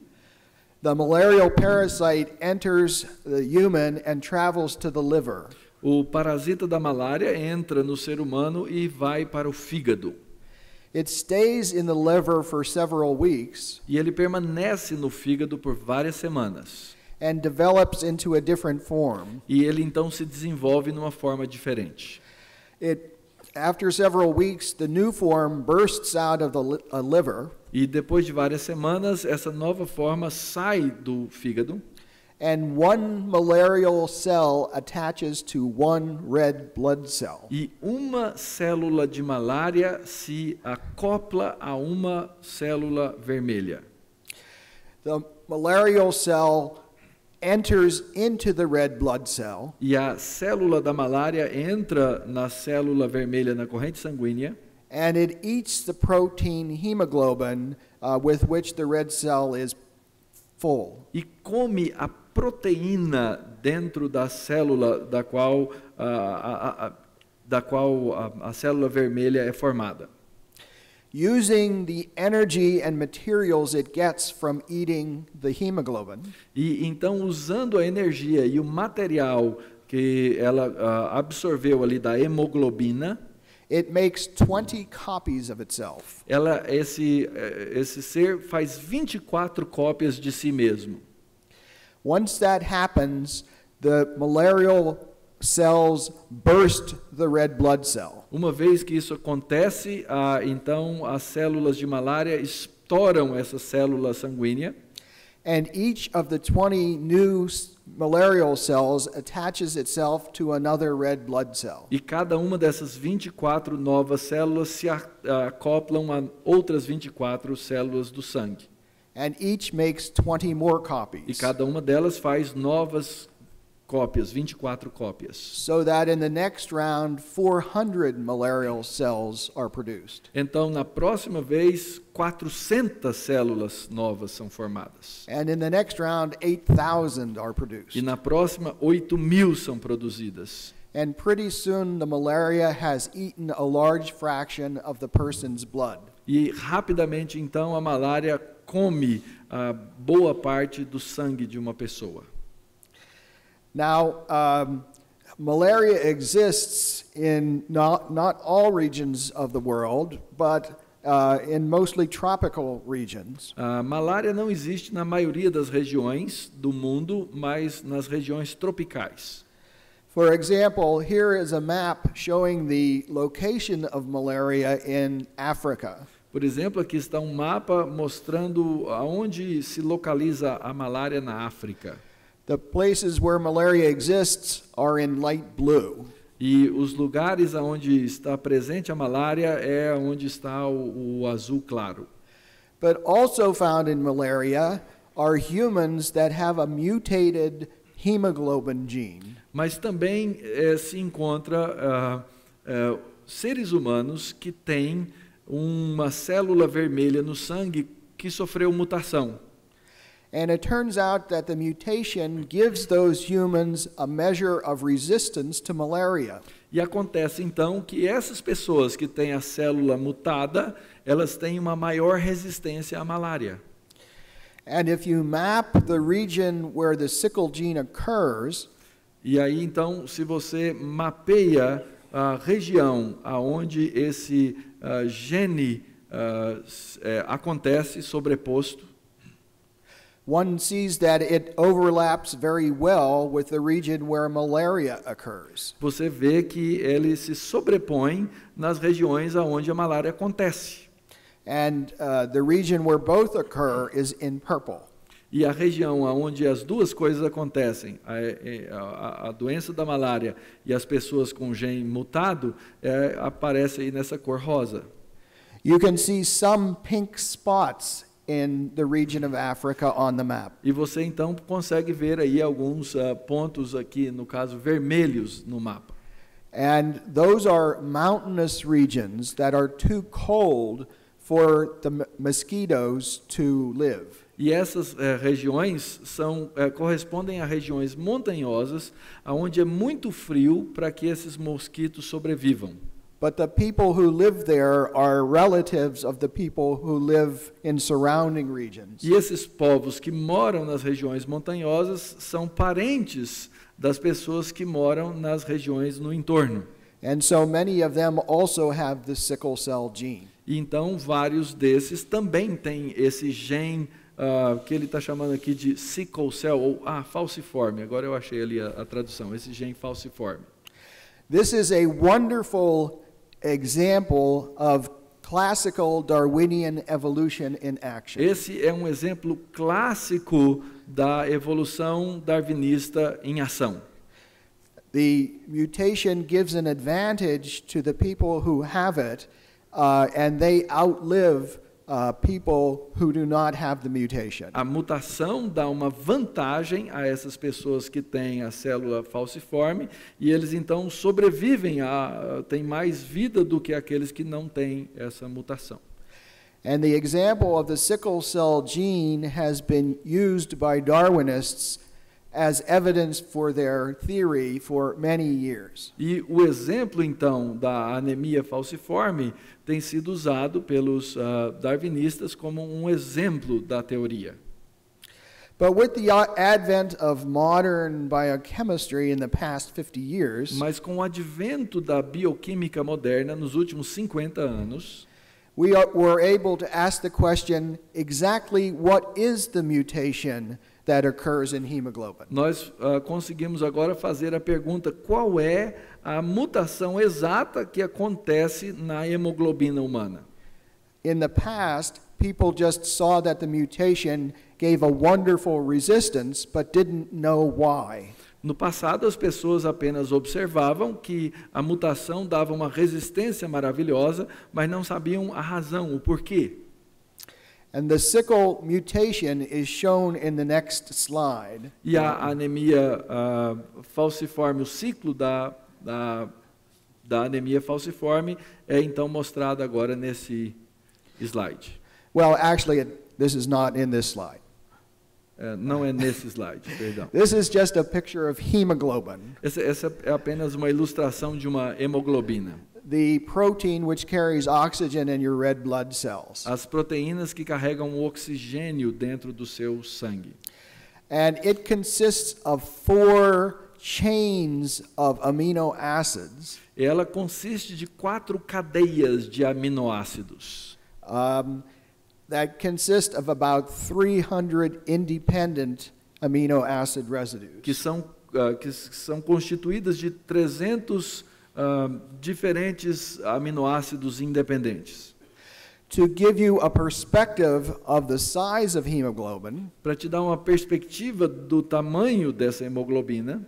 Speaker 2: the malarial parasite enters the human and travels to the liver.
Speaker 3: o parasita da malária entra no ser humano e vai para o fígado.
Speaker 2: It stays in the liver for several weeks
Speaker 3: E ele permanece no fígado por várias semanas.
Speaker 2: and develops into a different form.
Speaker 3: E ele então se desenvolve numa forma diferente.
Speaker 2: After several weeks, the new form bursts out of the liver,
Speaker 3: E depois de várias semanas, essa nova forma sai do fígado
Speaker 2: and one malarial cell attaches to one red blood cell.
Speaker 3: e uma célula de malária se acopla a uma célula vermelha.
Speaker 2: The malarial cell enters into the red blood cell,
Speaker 3: E a célula da malária entra na célula vermelha na corrente sanguínea
Speaker 2: and it eats the protein hemoglobin with which the red cell is full.
Speaker 3: e come a proteína dentro da célula da qual a célula vermelha é formada.
Speaker 2: Using the energy and materials it gets from eating the hemoglobin,
Speaker 3: E então, usando a energia e o material que ela absorveu ali da hemoglobina,
Speaker 2: it makes 20 copies of itself.
Speaker 3: esse ser faz 24 cópias de si mesmo.
Speaker 2: Once that happens, the malarial cells burst the red blood cell.
Speaker 3: Uma vez que isso acontece, então as células de malária estouram essa célula sanguínea.
Speaker 2: And each of the 20 new malarial cells attaches itself to another red blood cell.
Speaker 3: E cada uma dessas 24 novas células se acoplam a outras 24 células do sangue.
Speaker 2: And each makes 20 more
Speaker 3: E
Speaker 2: copies.
Speaker 3: cada uma delas faz novas cópias, 24 cópias.
Speaker 2: So that in the next round, 400 malarial cells are produced.
Speaker 3: Então, na próxima vez, 400 células novas são formadas.
Speaker 2: And in the next round, 8,000 are
Speaker 3: E
Speaker 2: produced.
Speaker 3: na próxima, 8.000 são produzidas.
Speaker 2: And pretty soon, the malaria has eaten a large fraction of the person's blood.
Speaker 3: E rapidamente, então, a malária come a boa parte do sangue de uma pessoa.
Speaker 2: Now, malaria exists in not all regions of the world, but in mostly tropical regions.
Speaker 3: A malária não existe na maioria das regiões do mundo, mas nas regiões tropicais.
Speaker 2: For example, here is a map showing the location of malaria in Africa.
Speaker 3: Por exemplo, aqui está um mapa mostrando aonde se localiza a malária na África.
Speaker 2: The places where malaria exists are in light blue.
Speaker 3: E os lugares onde está presente a malária é onde está o azul claro.
Speaker 2: But also found in malaria are humans that have a mutated hemoglobin gene.
Speaker 3: Mas também se encontra seres humanos que têm uma célula vermelha no sangue que sofreu mutação.
Speaker 2: And it turns out that the mutation gives those humans a measure of resistance to malaria.
Speaker 3: E acontece então que essas pessoas que têm a célula mutada, elas têm uma maior resistência à malária.
Speaker 2: And if you map the region where the sickle gene occurs,
Speaker 3: E aí então, se você mapeia a região aonde esse gene acontece sobreposto,
Speaker 2: one sees that it overlaps very well with the region where malaria occurs.
Speaker 3: você vê que ele se sobrepõe nas regiões aonde a malária acontece.
Speaker 2: And the region where both occur is in purple.
Speaker 3: E a região onde as duas coisas acontecem, a doença da malária e as pessoas com gene mutado, aparece aí nessa cor rosa.
Speaker 2: You can see some pink spots in the region of Africa on the map.
Speaker 3: E você então consegue ver aí alguns pontos aqui, no caso vermelhos no mapa.
Speaker 2: And those are mountainous regions that are too cold for the mosquitoes to live.
Speaker 3: E essas regiões correspondem a regiões montanhosas, onde é muito frio para que esses mosquitos sobrevivam.
Speaker 2: But the people who live there are relatives of the people who live in surrounding regions.
Speaker 3: E esses povos que moram nas regiões montanhosas são parentes das pessoas que moram nas regiões no entorno.
Speaker 2: And so many of them also have the sickle cell gene.
Speaker 3: E então vários desses também têm esse gene que ele está chamando aqui de sickle cell, ou falciforme. Agora eu achei ali a tradução, esse gene falciforme.
Speaker 2: This is a wonderful example of classical Darwinian evolution in action.
Speaker 3: Esse é um exemplo clássico da evolução darwinista em ação.
Speaker 2: The mutation gives an advantage to the people who have it, and they outlive people who do not have the mutation.
Speaker 3: A mutação dá uma vantagem a essas pessoas que têm a célula falciforme e eles então sobrevivem, têm mais vida do que aqueles que não têm essa mutação.
Speaker 2: And the example of the sickle cell gene has been used by Darwinists as evidence for their theory for many years.
Speaker 3: E o exemplo então da anemia falciforme tem sido usado pelos darwinistas como um exemplo da teoria.
Speaker 2: But with the advent of modern biochemistry in the past 50 years,
Speaker 3: Mas com o advento da bioquímica moderna nos últimos 50 anos,
Speaker 2: we were able to ask the question, exactly what is the mutation that occurs in hemoglobin.
Speaker 3: Nós conseguimos agora fazer a pergunta: qual é a mutação exata que acontece na hemoglobina humana?
Speaker 2: In the past, people just saw that the mutation gave a wonderful resistance, but didn't know why.
Speaker 3: No passado, as pessoas apenas observavam que a mutação dava uma resistência maravilhosa, mas não sabiam a razão, o porquê.
Speaker 2: And the sickle mutation is shown in the next slide.
Speaker 3: E a anemia falciforme, o ciclo da anemia falciforme é então mostrado agora nesse slide.
Speaker 2: Well, actually, this is not in this slide.
Speaker 3: Não é nesse slide, perdão.
Speaker 2: This is just a picture of hemoglobin,
Speaker 3: Essa é apenas uma ilustração de uma hemoglobina.
Speaker 2: the protein which carries oxygen in your red blood cells.
Speaker 3: As proteínas que carregam o oxigênio dentro do seu sangue.
Speaker 2: And it consists of 4 chains of amino acids.
Speaker 3: Ela consiste de 4 cadeias de aminoácidos.
Speaker 2: That consist of about 300 independent amino acid residues.
Speaker 3: Que são constituídas de 300 diferentes aminoácidos independentes.
Speaker 2: To give you a perspective of the size of hemoglobin,
Speaker 3: Para te dar uma perspectiva do tamanho dessa hemoglobina,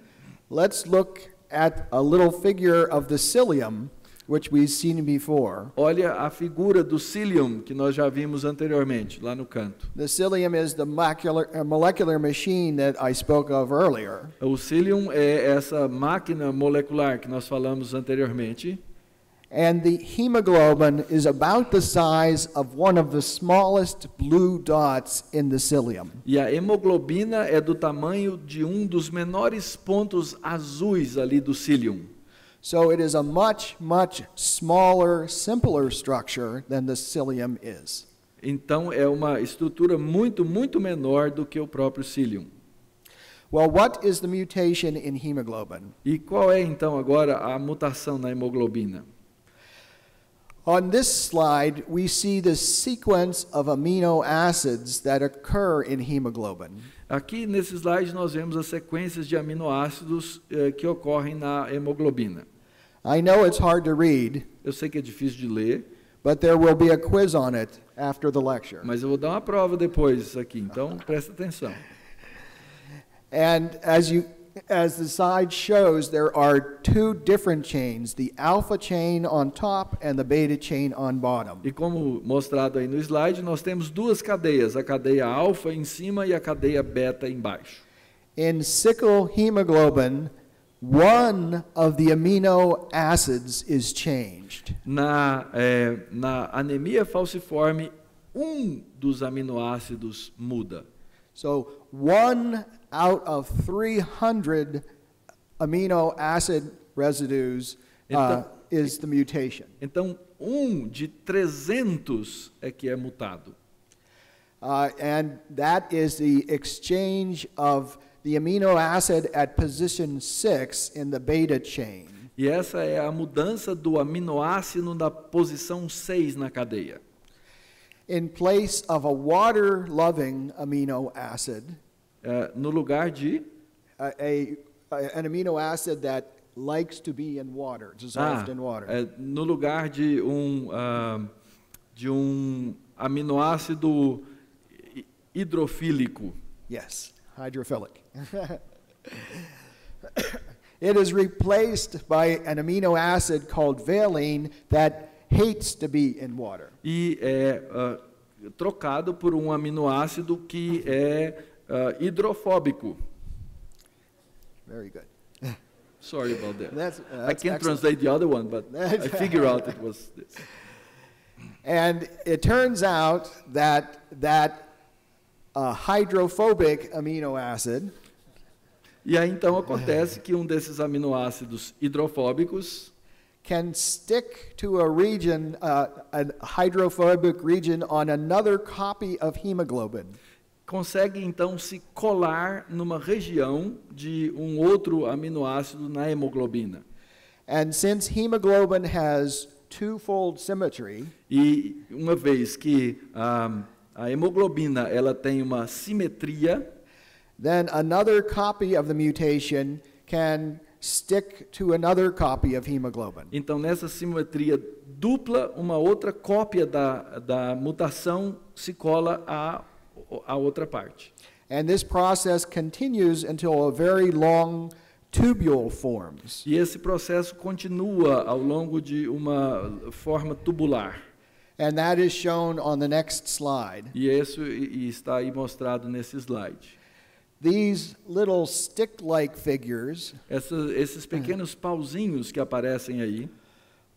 Speaker 2: let's look at a little figure of the cilium, which we've seen before.
Speaker 3: olha a figura do cilium que nós já vimos anteriormente, lá no canto.
Speaker 2: The cilium is the molecular machine that I spoke of earlier.
Speaker 3: O cilium é essa máquina molecular que nós falamos anteriormente.
Speaker 2: And the hemoglobin is about the size of one of the smallest blue dots in the cilium.
Speaker 3: E a hemoglobina é do tamanho de um dos menores pontos azuis ali do cilium.
Speaker 2: So it is a much, much smaller, simpler structure than the cilium is.
Speaker 3: Então é uma estrutura muito, muito menor do que o próprio cilium.
Speaker 2: Well, what is the mutation in hemoglobin?
Speaker 3: E qual é então agora a mutação na hemoglobina?
Speaker 2: On this slide, we see the sequence of amino acids that occur in hemoglobin.
Speaker 3: Aqui nesse slide nós vemos as sequências de aminoácidos que ocorrem na hemoglobina.
Speaker 2: I know it's hard to read,
Speaker 3: Eu sei que é difícil de ler,
Speaker 2: but there will be a quiz on it after the lecture.
Speaker 3: mas eu vou dar uma prova depois aqui, então presta atenção.
Speaker 2: And as the slide shows, there are 2 different chains, the alpha chain on top and the beta chain on bottom.
Speaker 3: E como mostrado aí no slide, nós temos 2 cadeias, a cadeia alfa em cima e a cadeia beta embaixo.
Speaker 2: In sickle hemoglobin, one of the amino acids is changed.
Speaker 3: Na anemia falciforme, dos aminoácidos muda.
Speaker 2: So 1 out of 300 amino acid residues is the mutation.
Speaker 3: Então, de 300 é que é mutado.
Speaker 2: And that is the exchange of the amino acid at position 6 in the beta chain.
Speaker 3: E essa é a mudança do aminoácido na posição 6 na cadeia.
Speaker 2: In place of a water-loving amino acid,
Speaker 3: No lugar de
Speaker 2: an amino acid that likes to be in water, dissolved in water.
Speaker 3: No lugar de um aminoácido hidrofílico.
Speaker 2: Yes, hydrophilic. It is replaced by an amino acid called valine that hates to be in water.
Speaker 3: E é trocado por um aminoácido que é hidrofóbico.
Speaker 2: Very good.
Speaker 3: Sorry about that.
Speaker 2: That's
Speaker 3: I can't
Speaker 2: excellent.
Speaker 3: translate the other one, but I figure out it was this.
Speaker 2: And it turns out that hydrophobic amino acid
Speaker 3: E aí então acontece que um desses aminoácidos hidrofóbicos
Speaker 2: can stick to a region, a hydrophobic region on another copy of hemoglobin.
Speaker 3: consegue então se colar numa região de um outro aminoácido na hemoglobina.
Speaker 2: And since hemoglobin has twofold symmetry,
Speaker 3: E uma vez que a hemoglobina ela tem uma simetria,
Speaker 2: then another copy of the mutation can stick to another copy of hemoglobin.
Speaker 3: Então, nessa simetria dupla, uma outra cópia da mutação se cola à outra parte.
Speaker 2: And this process continues until a very long tubule forms.
Speaker 3: E esse processo continua ao longo de uma forma tubular.
Speaker 2: And that is shown on the next slide.
Speaker 3: E isso está aí mostrado nesse slide.
Speaker 2: These little stick-like figures
Speaker 3: Esses pequenos pauzinhos que aparecem aí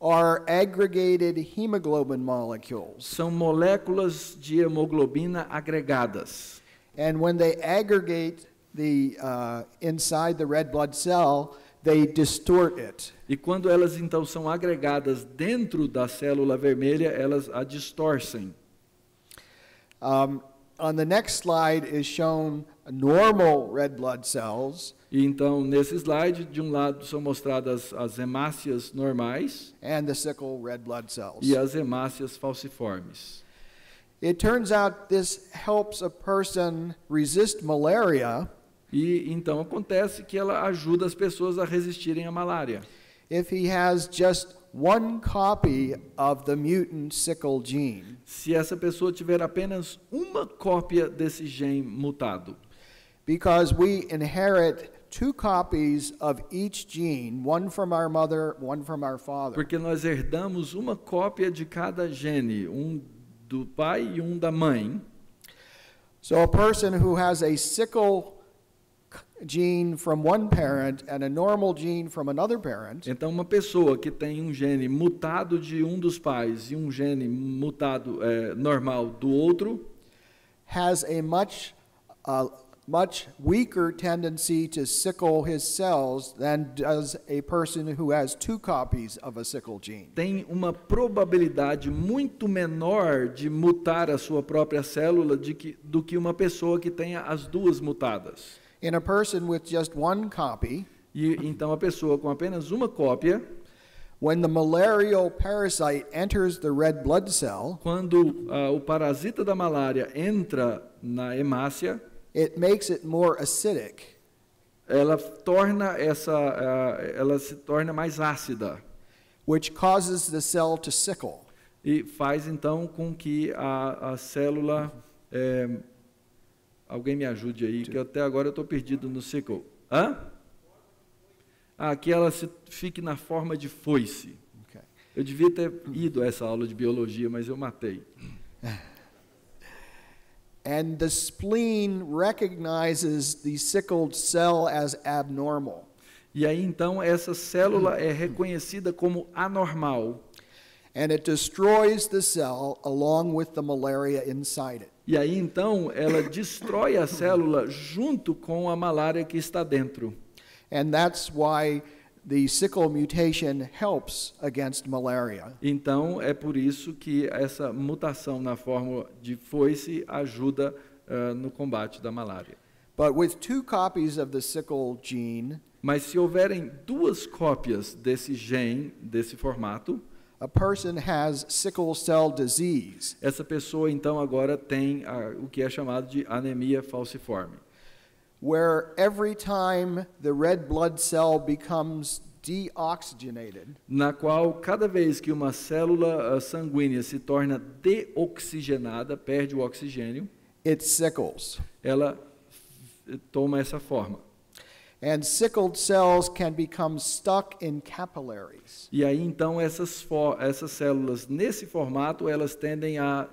Speaker 2: are aggregated hemoglobin molecules.
Speaker 3: são moléculas de hemoglobina agregadas.
Speaker 2: And when they aggregate inside the red blood cell, they distort it.
Speaker 3: E quando elas então são agregadas dentro da célula vermelha, elas a distorcem.
Speaker 2: On the next slide is shown normal red blood cells
Speaker 3: E então, nesse slide, de um lado são mostradas as hemácias normais
Speaker 2: and the sickle red blood cells.
Speaker 3: e as hemácias falciformes.
Speaker 2: It turns out this helps a person resist malaria
Speaker 3: E então acontece que ela ajuda as pessoas a resistirem à malária.
Speaker 2: if he has just one copy of the mutant sickle gene.
Speaker 3: Se essa pessoa tiver apenas uma cópia desse gene mutado.
Speaker 2: Because we inherit two copies of each gene, one from our mother, one from our father.
Speaker 3: Porque nós herdamos uma cópia de cada gene, um do pai e um da mãe.
Speaker 2: So a person who has a sickle gene from one parent and a normal gene from another parent
Speaker 3: Então, uma pessoa que tem um gene mutado de um dos pais e um gene mutado normal do outro,
Speaker 2: has a much weaker tendency to sickle his cells than does a person who has two copies of a sickle gene.
Speaker 3: tem uma probabilidade muito menor de mutar a sua própria célula do que uma pessoa que tenha as duas mutadas.
Speaker 2: In a person with just one copy,
Speaker 3: E então a pessoa com apenas uma cópia,
Speaker 2: when the malarial parasite enters the red blood cell,
Speaker 3: quando o parasita da malária entra na hemácia,
Speaker 2: it makes it more acidic,
Speaker 3: ela se torna mais ácida
Speaker 2: which causes the cell to sickle.
Speaker 3: e faz então com que a célula alguém me ajude aí, que até agora eu estou perdido no sickle. Hã? Que ela fique na forma de foice.
Speaker 2: Okay.
Speaker 3: Eu devia ter ido a essa aula de biologia, mas eu matei.
Speaker 2: And the spleen recognizes the sickled cell as abnormal.
Speaker 3: E aí então essa célula é reconhecida como anormal.
Speaker 2: And it destroys the cell along with the malaria inside it.
Speaker 3: E aí então ela destrói a célula junto com a malária que está dentro.
Speaker 2: And that's why the sickle mutation helps against malaria.
Speaker 3: Então é por isso que essa mutação na forma de foice ajuda no combate da malária.
Speaker 2: But with two copies of the sickle gene,
Speaker 3: Mas se houverem duas cópias desse gene, desse formato,
Speaker 2: a person has sickle cell disease,
Speaker 3: essa pessoa então agora tem o que é chamado de anemia falciforme,
Speaker 2: where every time the red blood cell becomes deoxygenated,
Speaker 3: na qual cada vez que uma célula sanguínea se torna deoxigenada, perde o oxigênio,
Speaker 2: it sickles.
Speaker 3: ela toma essa forma.
Speaker 2: And sickled cells can become stuck in capillaries.
Speaker 3: E aí então essas células nesse formato elas tendem a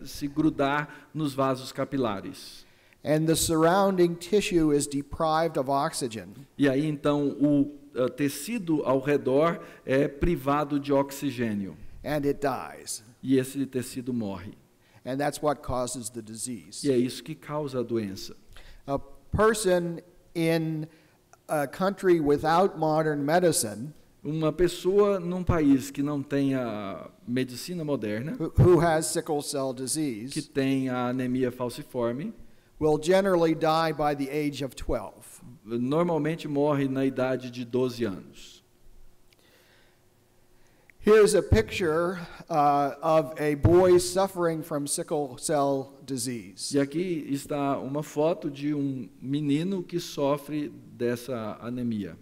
Speaker 3: se grudar nos vasos capilares.
Speaker 2: And the surrounding tissue is deprived of oxygen.
Speaker 3: E aí então o tecido ao redor é privado de oxigênio.
Speaker 2: And it dies.
Speaker 3: E esse tecido morre.
Speaker 2: And that's what causes the disease.
Speaker 3: E é isso que causa a doença.
Speaker 2: A person in a country without modern medicine
Speaker 3: Uma pessoa num país que não tem a medicina moderna,
Speaker 2: who has sickle cell
Speaker 3: que
Speaker 2: disease
Speaker 3: tem a anemia falciforme,
Speaker 2: will generally die by the age of 12.
Speaker 3: normalmente morre na idade de 12 anos.
Speaker 2: Here's a picture of a boy suffering from sickle cell disease.
Speaker 3: E aqui está uma foto de um menino que sofre dessa anemia.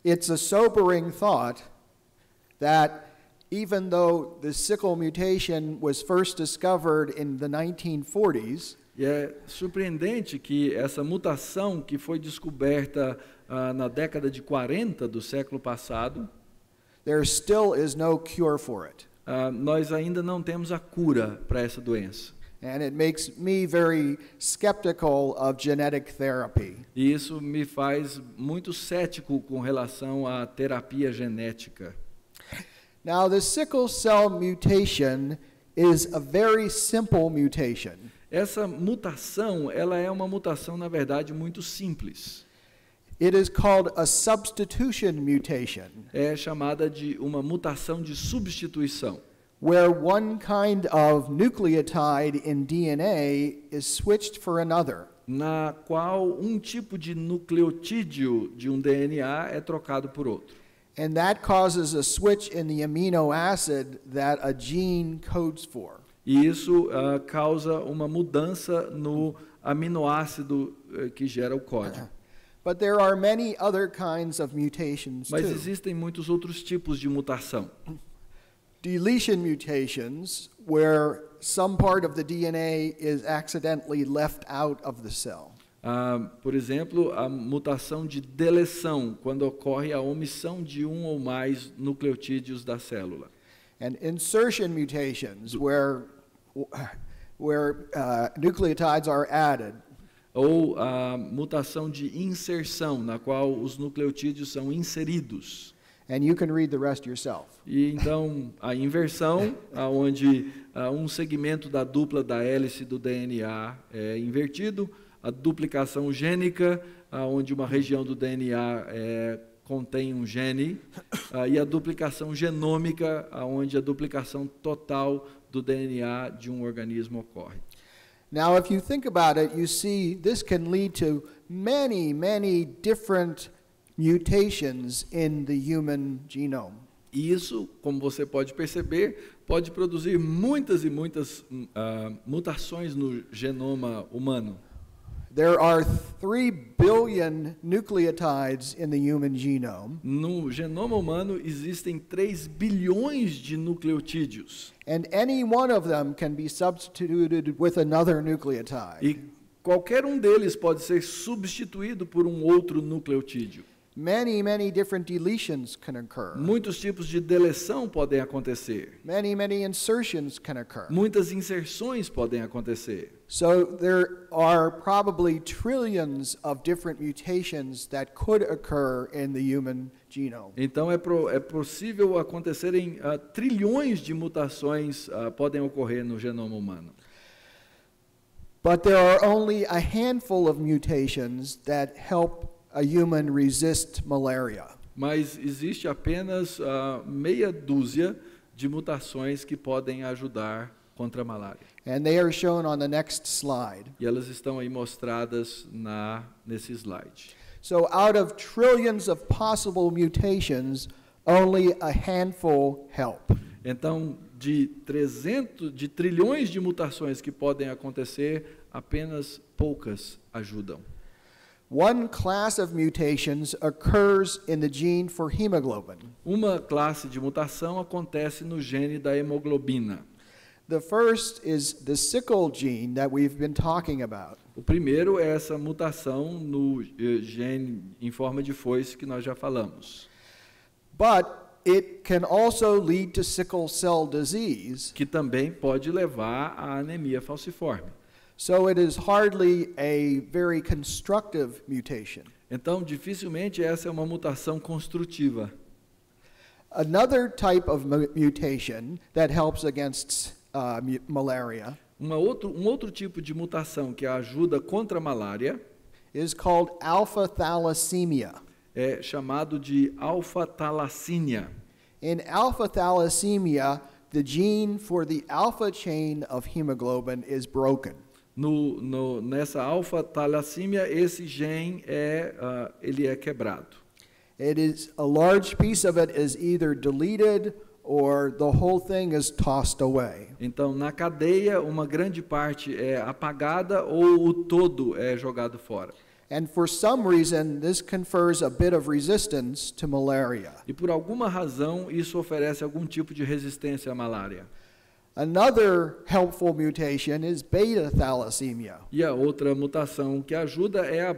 Speaker 2: It's a sobering thought that even though the sickle mutation was first discovered in the 1940s,
Speaker 3: E é surpreendente que essa mutação que foi descoberta na década de 40 do século passado,
Speaker 2: there still is no cure for it.
Speaker 3: nós ainda não temos a cura para essa doença.
Speaker 2: And it makes me very skeptical of genetic therapy.
Speaker 3: E isso me faz muito cético com relação à terapia genética.
Speaker 2: Now, the sickle cell mutation is a very simple mutation.
Speaker 3: Essa mutação, ela é uma mutação, na verdade, muito simples.
Speaker 2: It is called a substitution mutation,
Speaker 3: É chamada de uma mutação de substituição,
Speaker 2: where one kind of nucleotide in DNA is switched for another.
Speaker 3: na qual um tipo de nucleotídeo de um DNA é trocado por outro.
Speaker 2: And that causes a switch in the amino acid that a gene codes for.
Speaker 3: E isso causa uma mudança no aminoácido que gera o código.
Speaker 2: But there are many other kinds of mutations
Speaker 3: Mas
Speaker 2: too.
Speaker 3: existem muitos outros tipos de mutação.
Speaker 2: Deletion mutations, where some part of the DNA is accidentally left out of the cell.
Speaker 3: Por exemplo, a mutação de deleção, quando ocorre a omissão de um ou mais nucleotídeos da célula.
Speaker 2: And insertion mutations, where nucleotides are added.
Speaker 3: Ou a mutação de inserção, na qual os nucleotídeos são inseridos.
Speaker 2: And you can read the rest yourself.
Speaker 3: E então a inversão, onde um segmento da dupla da hélice do DNA é invertido, a duplicação gênica, onde uma região do DNA contém um gene, e a duplicação genômica, onde a duplicação total do DNA de um organismo ocorre.
Speaker 2: Now, if you think about it, you see this can lead to many, many different mutations in the human genome.
Speaker 3: E isso, como você pode perceber, pode produzir muitas e muitas mutações no genoma humano.
Speaker 2: There are 3 billion nucleotides in the human genome,
Speaker 3: No genoma humano existem 3 bilhões de nucleotídeos.
Speaker 2: and any one of them can be substituted with another nucleotide.
Speaker 3: E qualquer um deles pode ser substituído por um outro nucleotídeo.
Speaker 2: Many, many different deletions can occur.
Speaker 3: Muitos tipos de deleção podem acontecer.
Speaker 2: Many, many insertions can occur.
Speaker 3: Muitas inserções podem acontecer.
Speaker 2: So there are probably trillions of different mutations that could occur in the human genome.
Speaker 3: Então é possível acontecerem trilhões de mutações podem ocorrer no genoma humano.
Speaker 2: But there are only a handful of mutations that help a human resist malaria.
Speaker 3: Mas existe apenas meia dúzia de mutações que podem ajudar contra a malária.
Speaker 2: And they are shown on the next slide.
Speaker 3: E elas estão aí mostradas nesse slide.
Speaker 2: So out of trillions of possible mutations, only a handful help.
Speaker 3: Então, de trilhões de mutações que podem acontecer, apenas poucas ajudam.
Speaker 2: One class of mutations occurs in the gene for hemoglobin.
Speaker 3: Uma classe de mutação acontece no gene da hemoglobina.
Speaker 2: The first is the sickle gene that we've been talking about.
Speaker 3: O primeiro é essa mutação no gene em forma de foice que nós já falamos.
Speaker 2: But it can also lead to sickle cell disease.
Speaker 3: Que também pode levar à anemia falciforme.
Speaker 2: So it is hardly a very constructive mutation.
Speaker 3: Então, dificilmente essa é uma mutação construtiva.
Speaker 2: Another type of mutation that helps against malaria
Speaker 3: Um outro tipo de mutação que ajuda contra a malária
Speaker 2: is called alpha thalassemia.
Speaker 3: é chamado de alfa-talassínia.
Speaker 2: In alpha thalassemia, the gene for the alpha chain of hemoglobin is broken.
Speaker 3: Nessa alfa-talassímia, esse gene ele é quebrado.
Speaker 2: It is a large piece of it is either deleted or the whole thing is tossed away.
Speaker 3: Então, na cadeia, uma grande parte é apagada ou o todo é jogado fora.
Speaker 2: And for some reason, this confers a bit of resistance to malaria.
Speaker 3: E por alguma razão, isso oferece algum tipo de resistência à malária.
Speaker 2: Another helpful mutation is beta thalassemia,
Speaker 3: E a outra mutação que ajuda é a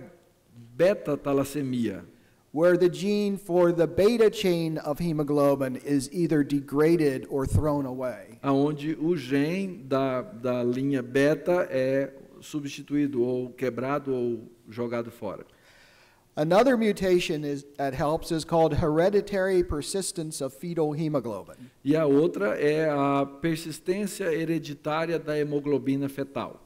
Speaker 3: beta-talassemia,
Speaker 2: where the gene for the beta chain of hemoglobin is either degraded or thrown away.
Speaker 3: onde o gene da linha beta é substituído ou quebrado ou jogado fora.
Speaker 2: Another mutation that helps is called hereditary persistence of fetal hemoglobin.
Speaker 3: E a outra é a persistência hereditária da hemoglobina fetal.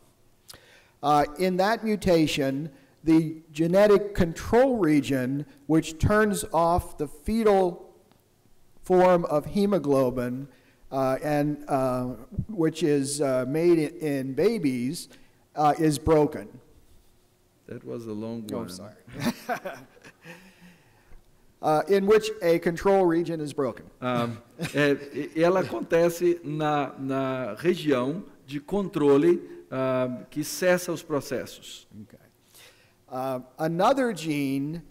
Speaker 2: In that mutation, the genetic control region, which turns off the fetal form of hemoglobin, which is made in babies, is broken.
Speaker 3: That was a long one.
Speaker 2: Oh, sorry. In which a control region is broken.
Speaker 3: Ela acontece na região de controle que cessa os processos.
Speaker 2: Okay. Another gene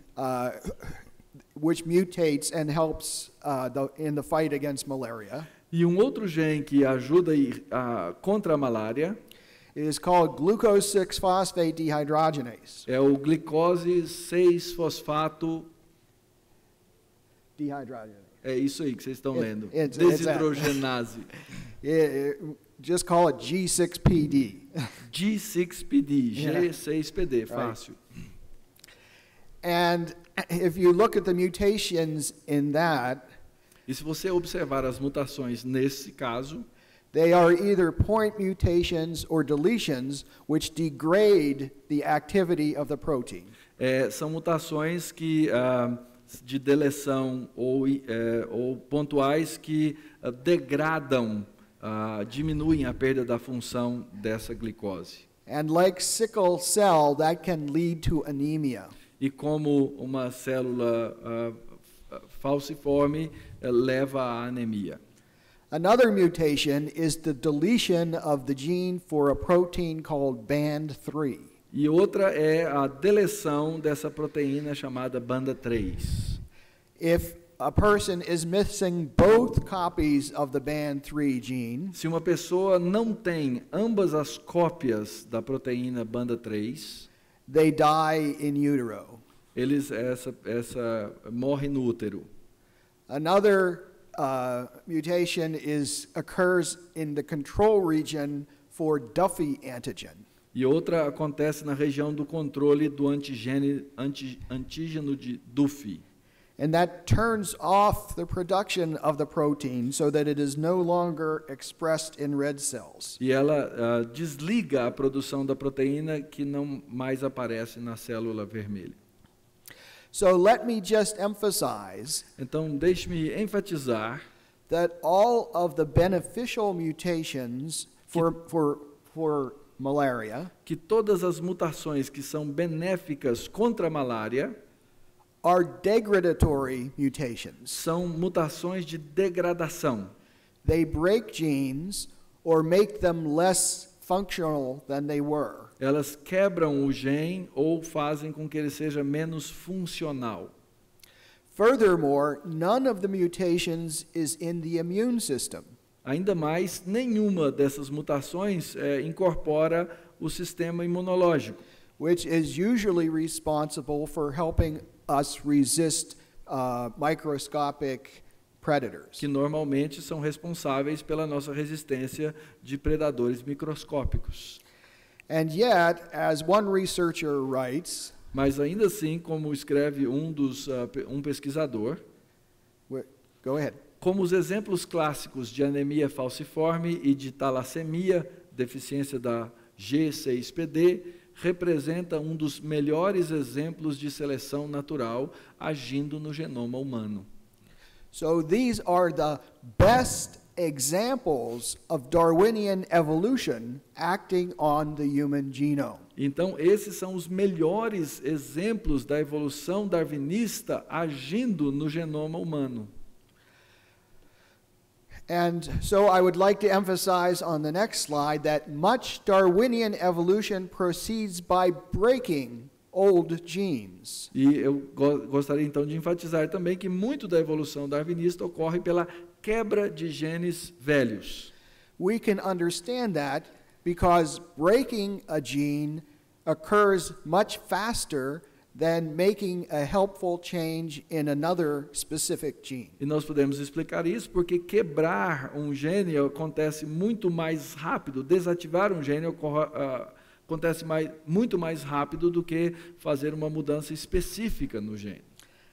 Speaker 2: which mutates and helps in the fight against malaria
Speaker 3: E um outro gene que ajuda contra a malária
Speaker 2: is called glucose 6-phosphate dehydrogenase.
Speaker 3: é o glicose 6-fosfato.
Speaker 2: Dehydrogenase.
Speaker 3: É isso aí que vocês estão lendo.
Speaker 2: it's
Speaker 3: Desidrogenase.
Speaker 2: Just call it G6PD.
Speaker 3: G6PD,
Speaker 2: Yeah.
Speaker 3: G6PD, fácil.
Speaker 2: And if you look at the mutations in that,
Speaker 3: E se você observar as mutações nesse caso,
Speaker 2: they are either point mutations or deletions which degrade the activity of the protein.
Speaker 3: são mutações que de deleção ou pontuais que degradam, diminuem a perda da função dessa glicose.
Speaker 2: And like sickle cell, that can lead to anemia.
Speaker 3: E como uma célula falciforme leva à anemia.
Speaker 2: Another mutation is the deletion of the gene for a protein called band3.
Speaker 3: E outra é a deleção dessa proteína chamada banda 3.
Speaker 2: If a person is missing both copies of the band3 gene,
Speaker 3: Se uma pessoa não tem ambas as cópias da proteína banda 3,
Speaker 2: they die in utero.
Speaker 3: essa morre no útero.
Speaker 2: Another mutation occurs in the control region for Duffy antigen.
Speaker 3: E outra acontece na região do controle do antígeno de Duffy.
Speaker 2: And that turns off the production of the protein so that it is no longer expressed in red cells.
Speaker 3: E ela desliga a produção da proteína que não mais aparece na célula vermelha.
Speaker 2: So let me just emphasize
Speaker 3: Então, deixe-me enfatizar
Speaker 2: that all of the beneficial mutations for malaria
Speaker 3: que todas as mutações que são benéficas contra a malária
Speaker 2: are degradatory mutations.
Speaker 3: são mutações de degradação.
Speaker 2: They break genes or make them less functional than they were.
Speaker 3: Elas quebram o gene ou fazem com que ele seja menos funcional.
Speaker 2: Furthermore, none of the mutations is in the immune system.
Speaker 3: Ainda mais, nenhuma dessas mutações incorpora o sistema imunológico,
Speaker 2: which is usually responsible for helping us resist microscopic predators.
Speaker 3: que normalmente são responsáveis pela nossa resistência de predadores microscópicos.
Speaker 2: And yet, as one researcher writes,
Speaker 3: Mas ainda assim, como escreve um pesquisador,
Speaker 2: go ahead.
Speaker 3: como os exemplos clássicos de anemia falciforme e de talassemia, deficiência da G6PD, representa um dos melhores exemplos de seleção natural agindo no genoma humano.
Speaker 2: So these are the best examples of Darwinian evolution acting on the human genome.
Speaker 3: Então, esses são os melhores exemplos da evolução darwinista agindo no genoma humano.
Speaker 2: And so I would like to emphasize on the next slide that much Darwinian evolution proceeds by breaking old genes.
Speaker 3: E eu gostaria então de enfatizar também que muito da evolução darwinista ocorre pela quebra de genes velhos.
Speaker 2: We can understand that because breaking a gene occurs much faster than making a helpful change in another specific gene.
Speaker 3: E nós podemos explicar isso porque quebrar um gene acontece muito mais rápido, desativar um gene acontece muito mais rápido do que fazer uma mudança específica no gene.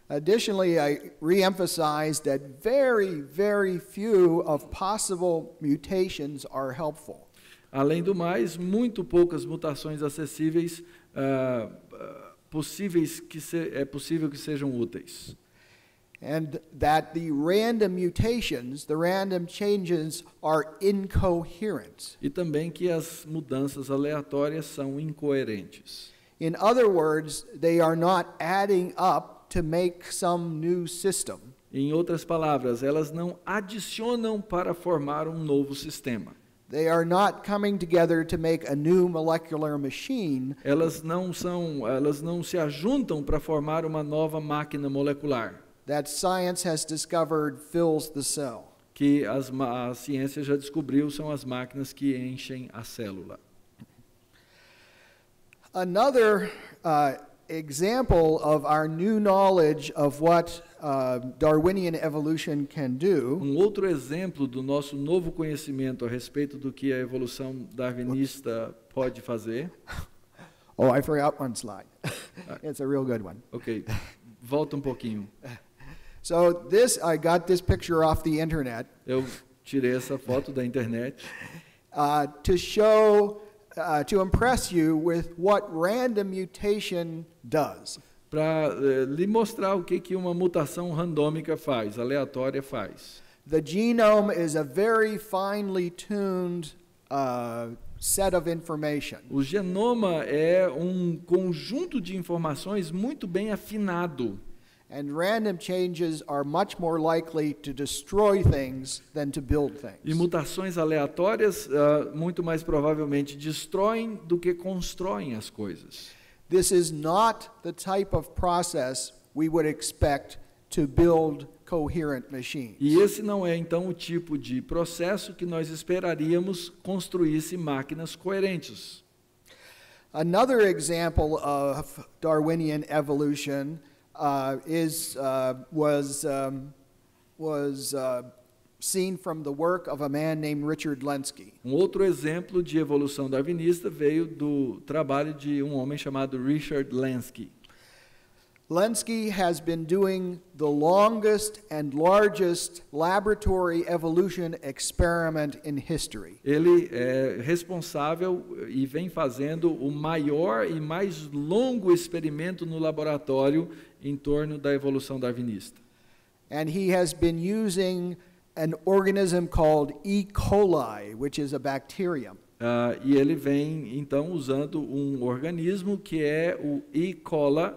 Speaker 2: Additionally, I re-emphasize that very, very few of possible mutations are helpful.
Speaker 3: Além do mais, muito poucas mutações acessíveis é possível que sejam úteis.
Speaker 2: And that the random mutations, the random changes are incoherent.
Speaker 3: E também que as mudanças aleatórias são incoerentes.
Speaker 2: In other words, they are not adding up to make some new system.
Speaker 3: Em outras palavras, elas não adicionam para formar um novo sistema.
Speaker 2: They are not coming together to make a new molecular machine.
Speaker 3: Elas não se ajuntam para formar uma nova máquina molecular.
Speaker 2: That science has discovered fills the cell.
Speaker 3: Que a ciência já descobriu são as máquinas que enchem a célula.
Speaker 2: Another example of our new knowledge of what Darwinian evolution can do.
Speaker 3: Outro exemplo do nosso novo conhecimento a respeito do que a evolução darwinista pode fazer.
Speaker 2: Oh, I forgot one slide. It's a real good one.
Speaker 3: Ok, volta um pouquinho.
Speaker 2: So I got this picture off the internet.
Speaker 3: Eu tirei essa foto da internet.
Speaker 2: To show, to impress you with what random mutation does.
Speaker 3: Para lhe mostrar o que uma mutação randômica faz, aleatória faz.
Speaker 2: The genome is a very finely tuned set of information.
Speaker 3: O genoma é um conjunto de informações muito bem afinado.
Speaker 2: And random changes are much more likely to destroy things than to build things.
Speaker 3: E mutações aleatórias muito mais provavelmente destroem do que constroem as coisas.
Speaker 2: This is not the type of process we would expect to build coherent machines.
Speaker 3: E esse não é então o tipo de processo que nós esperaríamos construísse máquinas coerentes.
Speaker 2: Another example of Darwinian evolution was seen from the work of a man named Richard Lenski.
Speaker 3: Outro exemplo de evolução darwinista veio do trabalho de homem chamado Richard Lenski.
Speaker 2: Lenski has been doing the longest and largest laboratory evolution experiment in history.
Speaker 3: Ele é responsável e vem fazendo o maior e mais longo experimento no laboratório em torno da evolução darwinista.
Speaker 2: And he has been using an organism called E. coli, which is a bacterium.
Speaker 3: E ele vem então usando um organismo que é o E. coli,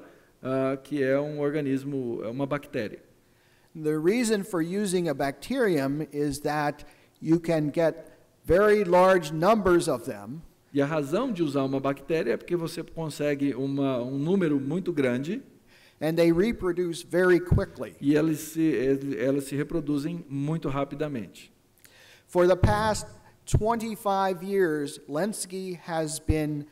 Speaker 3: que é um organismo, é uma bactéria.
Speaker 2: The reason for using a bacterium is that you can get very large numbers of them.
Speaker 3: E a razão de usar uma bactéria é porque você consegue um número muito grande.
Speaker 2: And they reproduce very quickly.
Speaker 3: E elas se reproduzem muito rapidamente.
Speaker 2: For the past 25 years, Lenski has been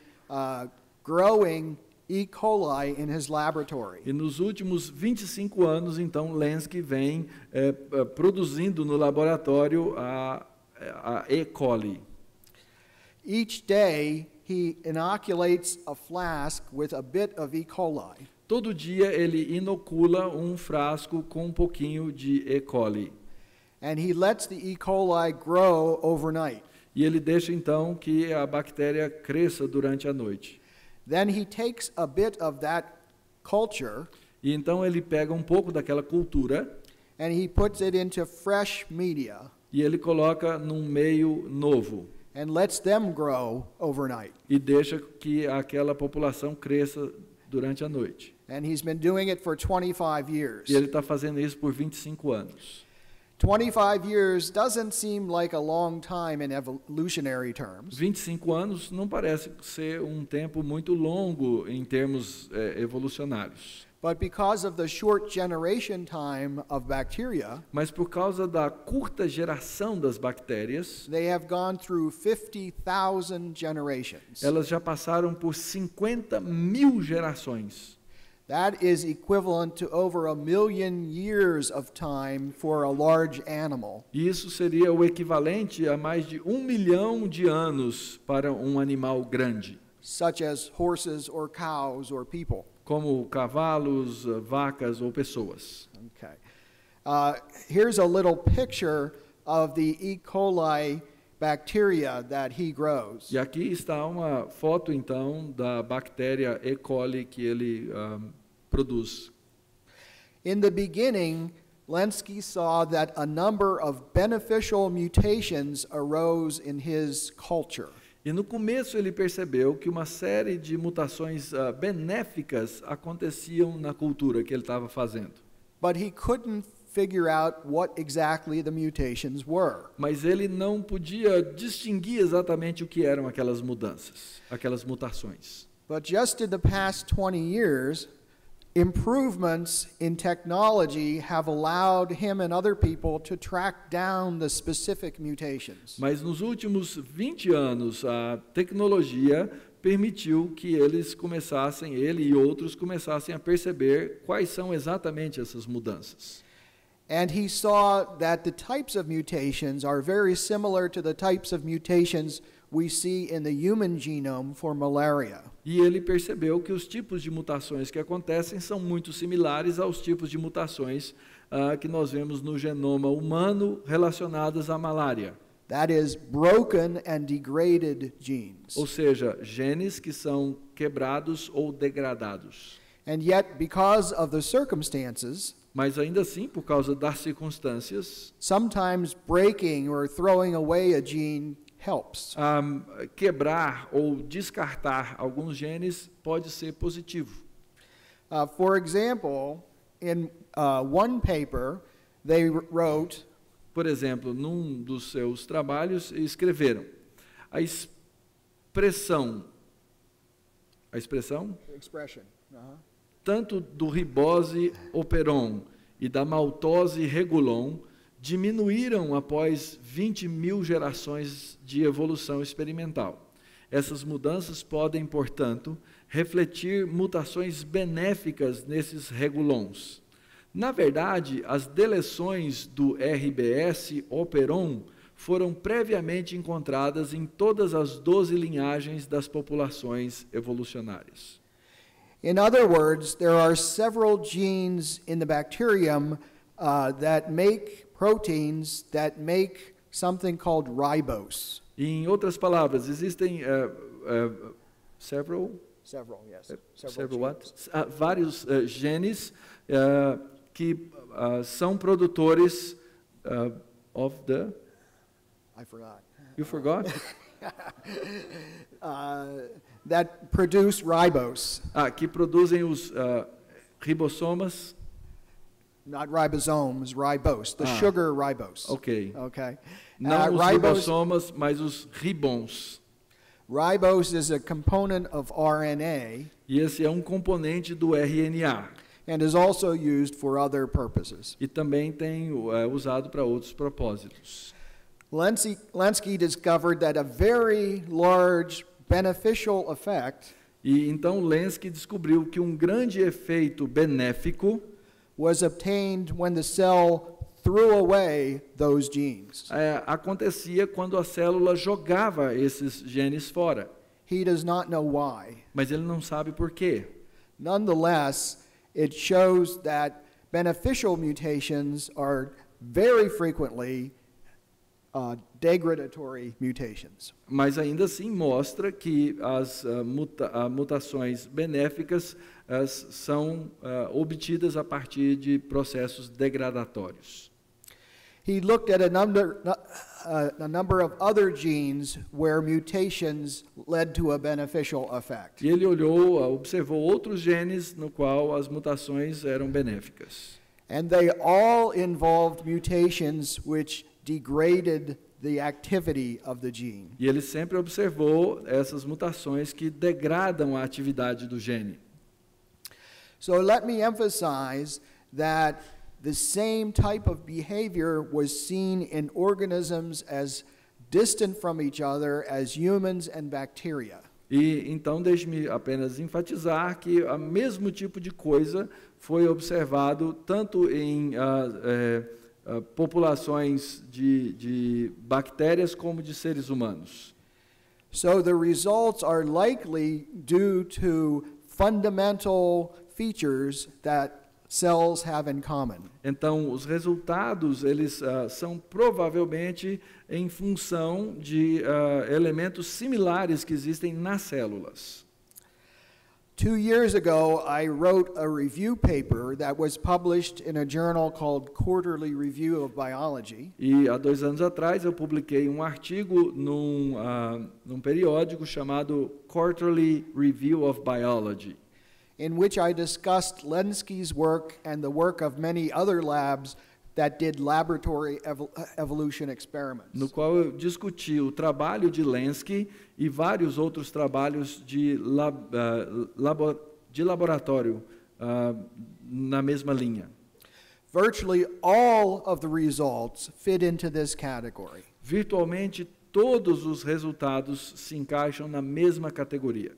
Speaker 2: growing E. coli in his laboratory.
Speaker 3: E nos últimos 25 anos, então, Lenski vem produzindo no laboratório a E. coli.
Speaker 2: Each day, he inoculates a flask with a bit of E. coli.
Speaker 3: Todo dia ele inocula um frasco com um pouquinho de E. coli.
Speaker 2: And he lets the E. coli grow overnight.
Speaker 3: E ele deixa então que a bactéria cresça durante a noite.
Speaker 2: Then he takes a bit of that culture.
Speaker 3: E então ele pega um pouco daquela cultura.
Speaker 2: And he puts it into fresh media.
Speaker 3: E ele coloca num meio novo.
Speaker 2: And lets them grow overnight.
Speaker 3: E deixa que aquela população cresça durante a noite.
Speaker 2: And he's been doing it for 25 years.
Speaker 3: E ele está fazendo isso por 25 anos.
Speaker 2: 25 years doesn't seem like a long time in evolutionary terms.
Speaker 3: 25 anos não parece ser um tempo muito longo em termos evolucionários.
Speaker 2: But because of the short generation time of bacteria,
Speaker 3: Mas por causa da curta geração das bactérias,
Speaker 2: they have gone through 50,000 generations.
Speaker 3: elas já passaram por 50.000 gerações.
Speaker 2: That is equivalent to over 1 million years of time for a large animal.
Speaker 3: E isso seria o equivalente a mais de 1 milhão de anos para um animal grande,
Speaker 2: Such as horses or cows or people.
Speaker 3: como cavalos, vacas ou pessoas.
Speaker 2: Okay. Here's a little picture of the E. coli bacteria that he grows.
Speaker 3: E aqui está uma foto, então, da bactéria E. coli que ele produz.
Speaker 2: In the beginning, Lenski saw that a number of beneficial mutations arose in his culture.
Speaker 3: E no começo ele percebeu que uma série de mutações benéficas aconteciam na cultura que ele estava fazendo.
Speaker 2: But he couldn't figure out what exactly the mutations were.
Speaker 3: Mas ele não podia distinguir exatamente o que eram aquelas mudanças, aquelas mutações.
Speaker 2: But just in the past 20 years, improvements in technology have allowed him and other people to track down the specific mutations.
Speaker 3: Mas nos últimos 20 anos, a tecnologia permitiu que ele e outros começassem a perceber quais são exatamente essas mudanças.
Speaker 2: And he saw that the types of mutations are very similar to the types of mutations we see in the human genome for malaria.
Speaker 3: E ele percebeu que os tipos de mutações que acontecem são muito similares aos tipos de mutações que nós vemos no genoma humano relacionadas à malária.
Speaker 2: That is, broken and degraded genes.
Speaker 3: Ou seja, genes que são quebrados ou degradados.
Speaker 2: And yet, because of the circumstances,
Speaker 3: Mas ainda assim, por causa das circunstâncias,
Speaker 2: sometimes breaking or throwing away a gene helps.
Speaker 3: quebrar ou descartar alguns genes pode ser positivo.
Speaker 2: For example, in one paper, they wrote,
Speaker 3: Por exemplo, num dos seus trabalhos, escreveram a expressão
Speaker 2: expression,
Speaker 3: tanto do ribose operon e da maltose regulon diminuíram após 20.000 gerações de evolução experimental. Essas mudanças podem, portanto, refletir mutações benéficas nesses regulons. Na verdade, as deleções do RBS operon foram previamente encontradas em todas as 12 linhagens das populações evolucionárias.
Speaker 2: In other words, there are several genes in the bacterium that make proteins that make something called ribose.
Speaker 3: Em outras palavras, existem several
Speaker 2: Several
Speaker 3: what?
Speaker 2: genes.
Speaker 3: Vários genes que são produtores of the...
Speaker 2: I forgot.
Speaker 3: You forgot?
Speaker 2: That produce ribose.
Speaker 3: Que produzem os ribossomas.
Speaker 2: Not ribosomes, ribose, the sugar ribose.
Speaker 3: Ok.
Speaker 2: Okay.
Speaker 3: Não os
Speaker 2: Ribose,
Speaker 3: ribossomas, mas os ribons.
Speaker 2: ribose is a component of RNA
Speaker 3: E esse é um componente do RNA.
Speaker 2: and is also used for other purposes.
Speaker 3: E também tem usado para outros propósitos.
Speaker 2: Lenski discovered that a very large beneficial effect
Speaker 3: E então Lenski descobriu que um grande efeito benéfico
Speaker 2: was obtained when the cell threw away those genes.
Speaker 3: acontecia quando a célula jogava esses genes fora.
Speaker 2: He does not know why.
Speaker 3: Mas ele não sabe por quê.
Speaker 2: Nonetheless, it shows that beneficial mutations are very frequently degradatory mutations.
Speaker 3: Mas ainda assim mostra que as mutações benéficas são obtidas a partir de processos degradatórios.
Speaker 2: He looked at a number of other genes where mutations led to a beneficial effect.
Speaker 3: E ele observou outros genes no qual as mutações eram benéficas.
Speaker 2: And they all involved mutations which degraded the activity of the gene.
Speaker 3: E ele sempre observou essas mutações que degradam a atividade do gene.
Speaker 2: So let me emphasize that the same type of behavior was seen in organisms as distant from each other as humans and bacteria.
Speaker 3: E então deixe-me apenas enfatizar que o mesmo tipo de coisa foi observado tanto em populações de bactérias como de seres humanos.
Speaker 2: So the results are likely due to fundamental features that cells have in common.
Speaker 3: Então, os resultados eles são provavelmente em função de elementos similares que existem nas células.
Speaker 2: 2 years ago, I wrote a review paper that was published in a journal called Quarterly Review of Biology.
Speaker 3: E há 2 anos atrás eu publiquei um artigo num periódico chamado Quarterly Review of Biology,
Speaker 2: in which I discussed Lenski's work and the work of many other labs that did laboratory evolution experiments.
Speaker 3: no qual eu discuti o trabalho de Lenski e vários outros trabalhos de laboratório na mesma linha.
Speaker 2: Virtually all of the results fit into this category.
Speaker 3: Virtualmente todos os resultados se encaixam na mesma categoria.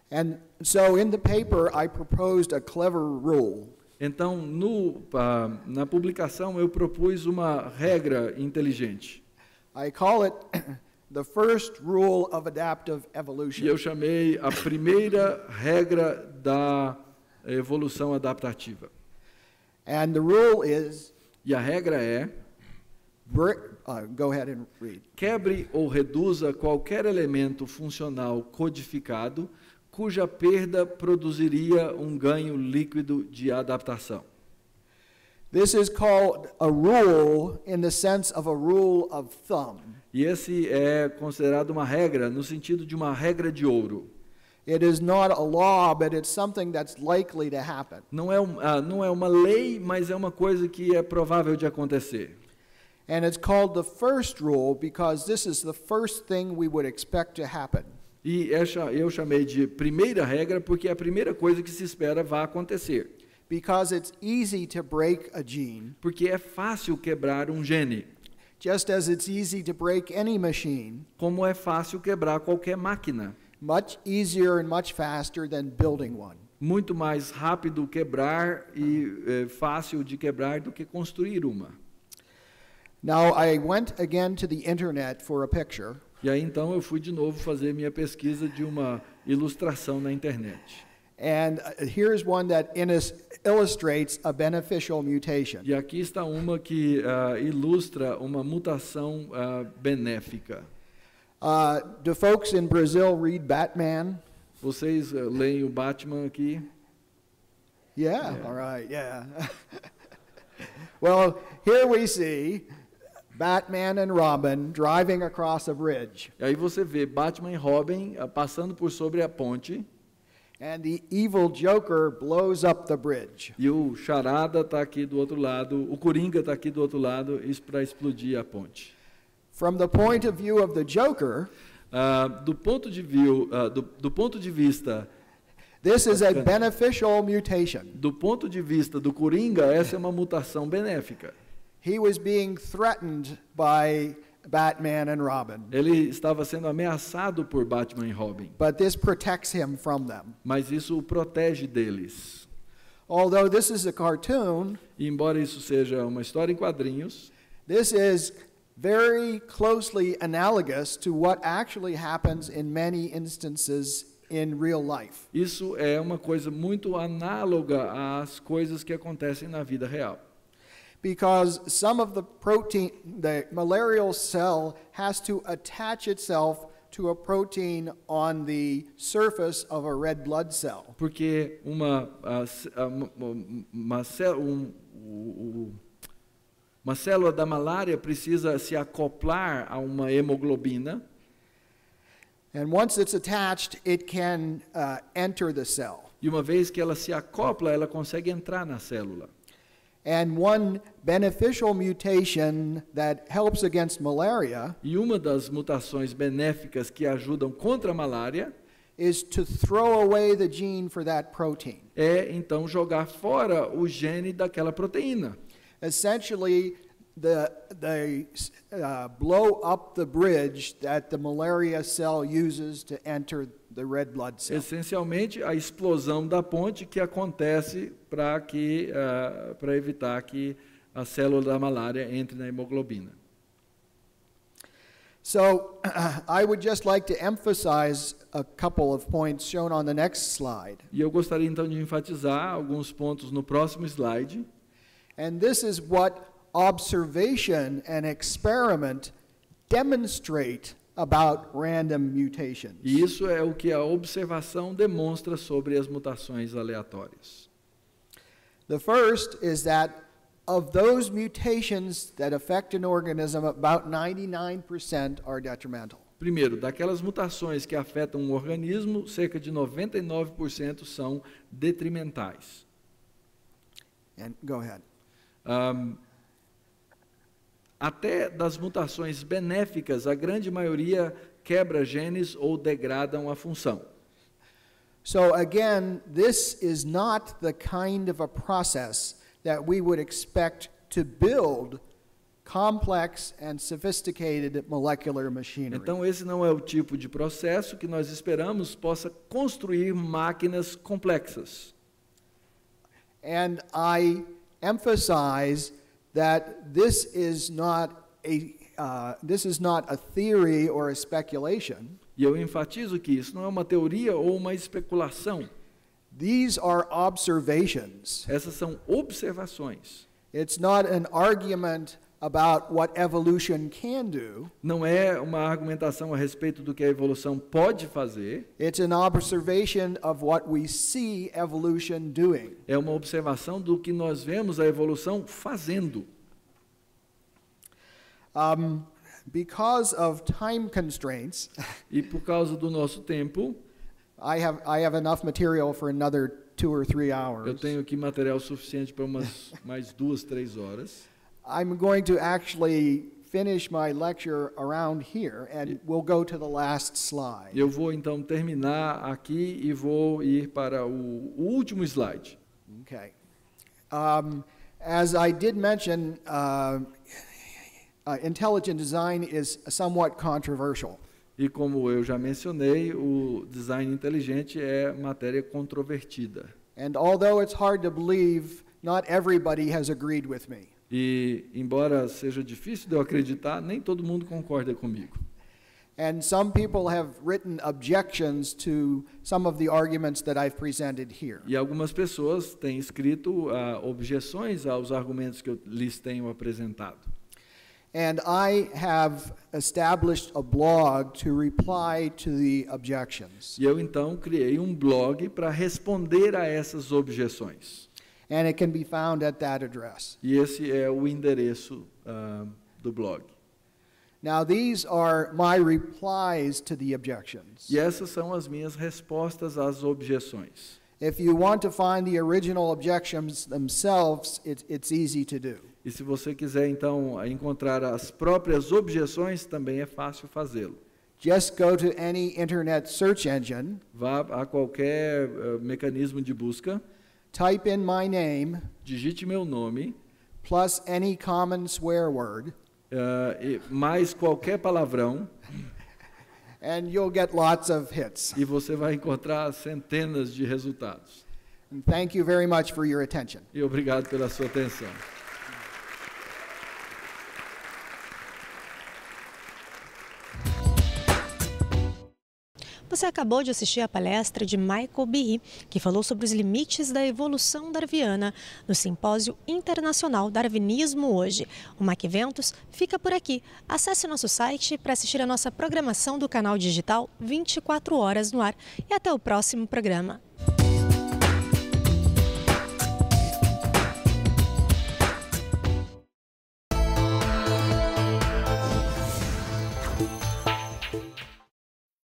Speaker 2: And so in the paper, I proposed a clever rule.
Speaker 3: Então, na publicação, eu propus uma regra inteligente.
Speaker 2: I call it the first rule of adaptive
Speaker 3: E
Speaker 2: evolution.
Speaker 3: eu chamei a primeira regra da evolução adaptativa.
Speaker 2: And the rule is,
Speaker 3: E a regra é:
Speaker 2: go ahead and read.
Speaker 3: quebre ou reduza qualquer elemento funcional codificado cuja perda produziria um ganho líquido de adaptação.
Speaker 2: This is called a rule in the sense of a rule of thumb.
Speaker 3: E esse é considerado uma regra no sentido de uma regra de ouro.
Speaker 2: It is not a law, but it's something that's likely to happen.
Speaker 3: Não é uma lei, mas é uma coisa que é provável de acontecer.
Speaker 2: And it's called the first rule because this is the first thing we would expect to happen.
Speaker 3: E eu chamei de primeira regra porque é a primeira coisa que se espera vá acontecer.
Speaker 2: Because it's easy to break a gene,
Speaker 3: Porque é fácil quebrar um gene,
Speaker 2: just as it's easy to break any machine,
Speaker 3: como é fácil quebrar qualquer máquina.
Speaker 2: much easier and much faster than building one.
Speaker 3: Muito mais rápido quebrar e fácil de quebrar do que construir uma.
Speaker 2: Now, I went again to the internet for a picture,
Speaker 3: E aí então eu fui de novo fazer minha pesquisa de uma ilustração na internet.
Speaker 2: and here's one that illustrates a beneficial mutation.
Speaker 3: E aqui está uma que ilustra uma mutação benéfica.
Speaker 2: Do folks in Brazil read Batman?
Speaker 3: Vocês leem o Batman aqui?
Speaker 2: Yeah, all right, yeah. Well, here we see Batman and Robin driving across a bridge.
Speaker 3: E aí você vê Batman e Robin passando por sobre a ponte.
Speaker 2: And the evil Joker blows up the bridge.
Speaker 3: E o Charada está aqui do outro lado, o Coringa está aqui do outro lado para explodir a ponte.
Speaker 2: From the point of view of the Joker,
Speaker 3: Do ponto de vista
Speaker 2: this is a beneficial mutation.
Speaker 3: do ponto de vista do Coringa, essa é uma mutação benéfica.
Speaker 2: He was being threatened by Batman and Robin,
Speaker 3: Ele estava sendo ameaçado por Batman e Robin,
Speaker 2: but this protects him from them.
Speaker 3: mas isso o protege deles.
Speaker 2: Although this is a cartoon,
Speaker 3: E embora isso seja uma história em quadrinhos,
Speaker 2: this is very closely analogous to what actually happens in many instances in real life.
Speaker 3: isso é uma coisa muito análoga às coisas que acontecem na vida real.
Speaker 2: Because some of the protein, the malarial cell has to attach itself to a protein on the surface of a red blood cell.
Speaker 3: Porque uma célula da malária precisa se acoplar a uma hemoglobina,
Speaker 2: And once it's attached, it can enter the cell.
Speaker 3: e uma vez que ela se acopla, ela consegue entrar na célula.
Speaker 2: And one beneficial mutation that helps against malaria
Speaker 3: E uma das mutações benéficas que ajudam contra a malária
Speaker 2: is to throw away the gene for that protein.
Speaker 3: é, então, jogar fora o gene daquela proteína.
Speaker 2: Essentially, they blow up the bridge that the malaria cell uses to enter the red blood cell.
Speaker 3: Essencialmente, a explosão da ponte que acontece para evitar que a célula da malária entre na hemoglobina.
Speaker 2: So I would just like to emphasize a couple of points shown on the next slide.
Speaker 3: E eu gostaria então de enfatizar alguns pontos no próximo slide.
Speaker 2: And this is what observation and experiment demonstrate about random mutations.
Speaker 3: E isso é o que a observação demonstra sobre as mutações aleatórias.
Speaker 2: The first is that of those mutations that affect an organism, about 99% are detrimental.
Speaker 3: Primeiro, daquelas mutações que afetam um organismo, cerca de 99% são detrimentais.
Speaker 2: And go ahead.
Speaker 3: Até das mutações benéficas, a grande maioria quebra genes ou degradam a função.
Speaker 2: So again, this is not the kind of a process that we would expect to build complex and sophisticated molecular machinery.
Speaker 3: Então, esse não é o tipo de processo que nós esperamos possa construir máquinas complexas.
Speaker 2: And I emphasize that this is not a theory or a speculation.
Speaker 3: E eu enfatizo que isso não é uma teoria ou uma especulação.
Speaker 2: These are observations.
Speaker 3: Essas são observações.
Speaker 2: It's not an argument about what evolution can do.
Speaker 3: Não é uma argumentação a respeito do que a evolução pode fazer.
Speaker 2: It's an observation of what we see evolution doing.
Speaker 3: É uma observação do que nós vemos a evolução fazendo.
Speaker 2: Because of time constraints,
Speaker 3: E por causa do nosso tempo,
Speaker 2: I have enough material for another 2 or 3 hours.
Speaker 3: eu tenho aqui material suficiente para mais 2, 3 horas.
Speaker 2: I'm going to actually finish my lecture around here, and we'll go to the last slide.
Speaker 3: Eu vou então terminar aqui e vou ir para o último slide.
Speaker 2: Okay. As I did mention, intelligent design is somewhat controversial.
Speaker 3: E como eu já mencionei, o design inteligente é matéria controvertida.
Speaker 2: And although it's hard to believe, not everybody has agreed with me.
Speaker 3: E, embora seja difícil de eu acreditar, nem todo mundo concorda comigo.
Speaker 2: And some people have written objections to some of the arguments that I've presented here.
Speaker 3: E algumas pessoas têm escrito objeções aos argumentos que eu lhes tenho apresentado.
Speaker 2: And I have established a blog to reply to the objections.
Speaker 3: E eu então criei um blog para responder a essas objeções.
Speaker 2: And it can be found at that address.
Speaker 3: E esse é o endereço do blog.
Speaker 2: Now these are my replies to the objections.
Speaker 3: E essas são as minhas respostas às objeções.
Speaker 2: If you want to find the original objections themselves, it's easy to do.
Speaker 3: E se você quiser então encontrar as próprias objeções, também é fácil fazê-lo.
Speaker 2: Just go to any internet search engine,
Speaker 3: Vá a qualquer mecanismo de busca,
Speaker 2: type in my name,
Speaker 3: digite meu nome,
Speaker 2: plus any common swear word,
Speaker 3: mais qualquer palavrão,
Speaker 2: and you'll get lots of hits.
Speaker 3: e você vai encontrar centenas de resultados.
Speaker 2: And thank you very much for your attention.
Speaker 3: E obrigado pela sua atenção.
Speaker 1: Você acabou de assistir a palestra de Michael Behe, que falou sobre os limites da evolução darwiniana no Simpósio Internacional Darwinismo Hoje. O MacEventos fica por aqui. Acesse nosso site para assistir a nossa programação do canal digital 24 horas no ar. E até o próximo programa.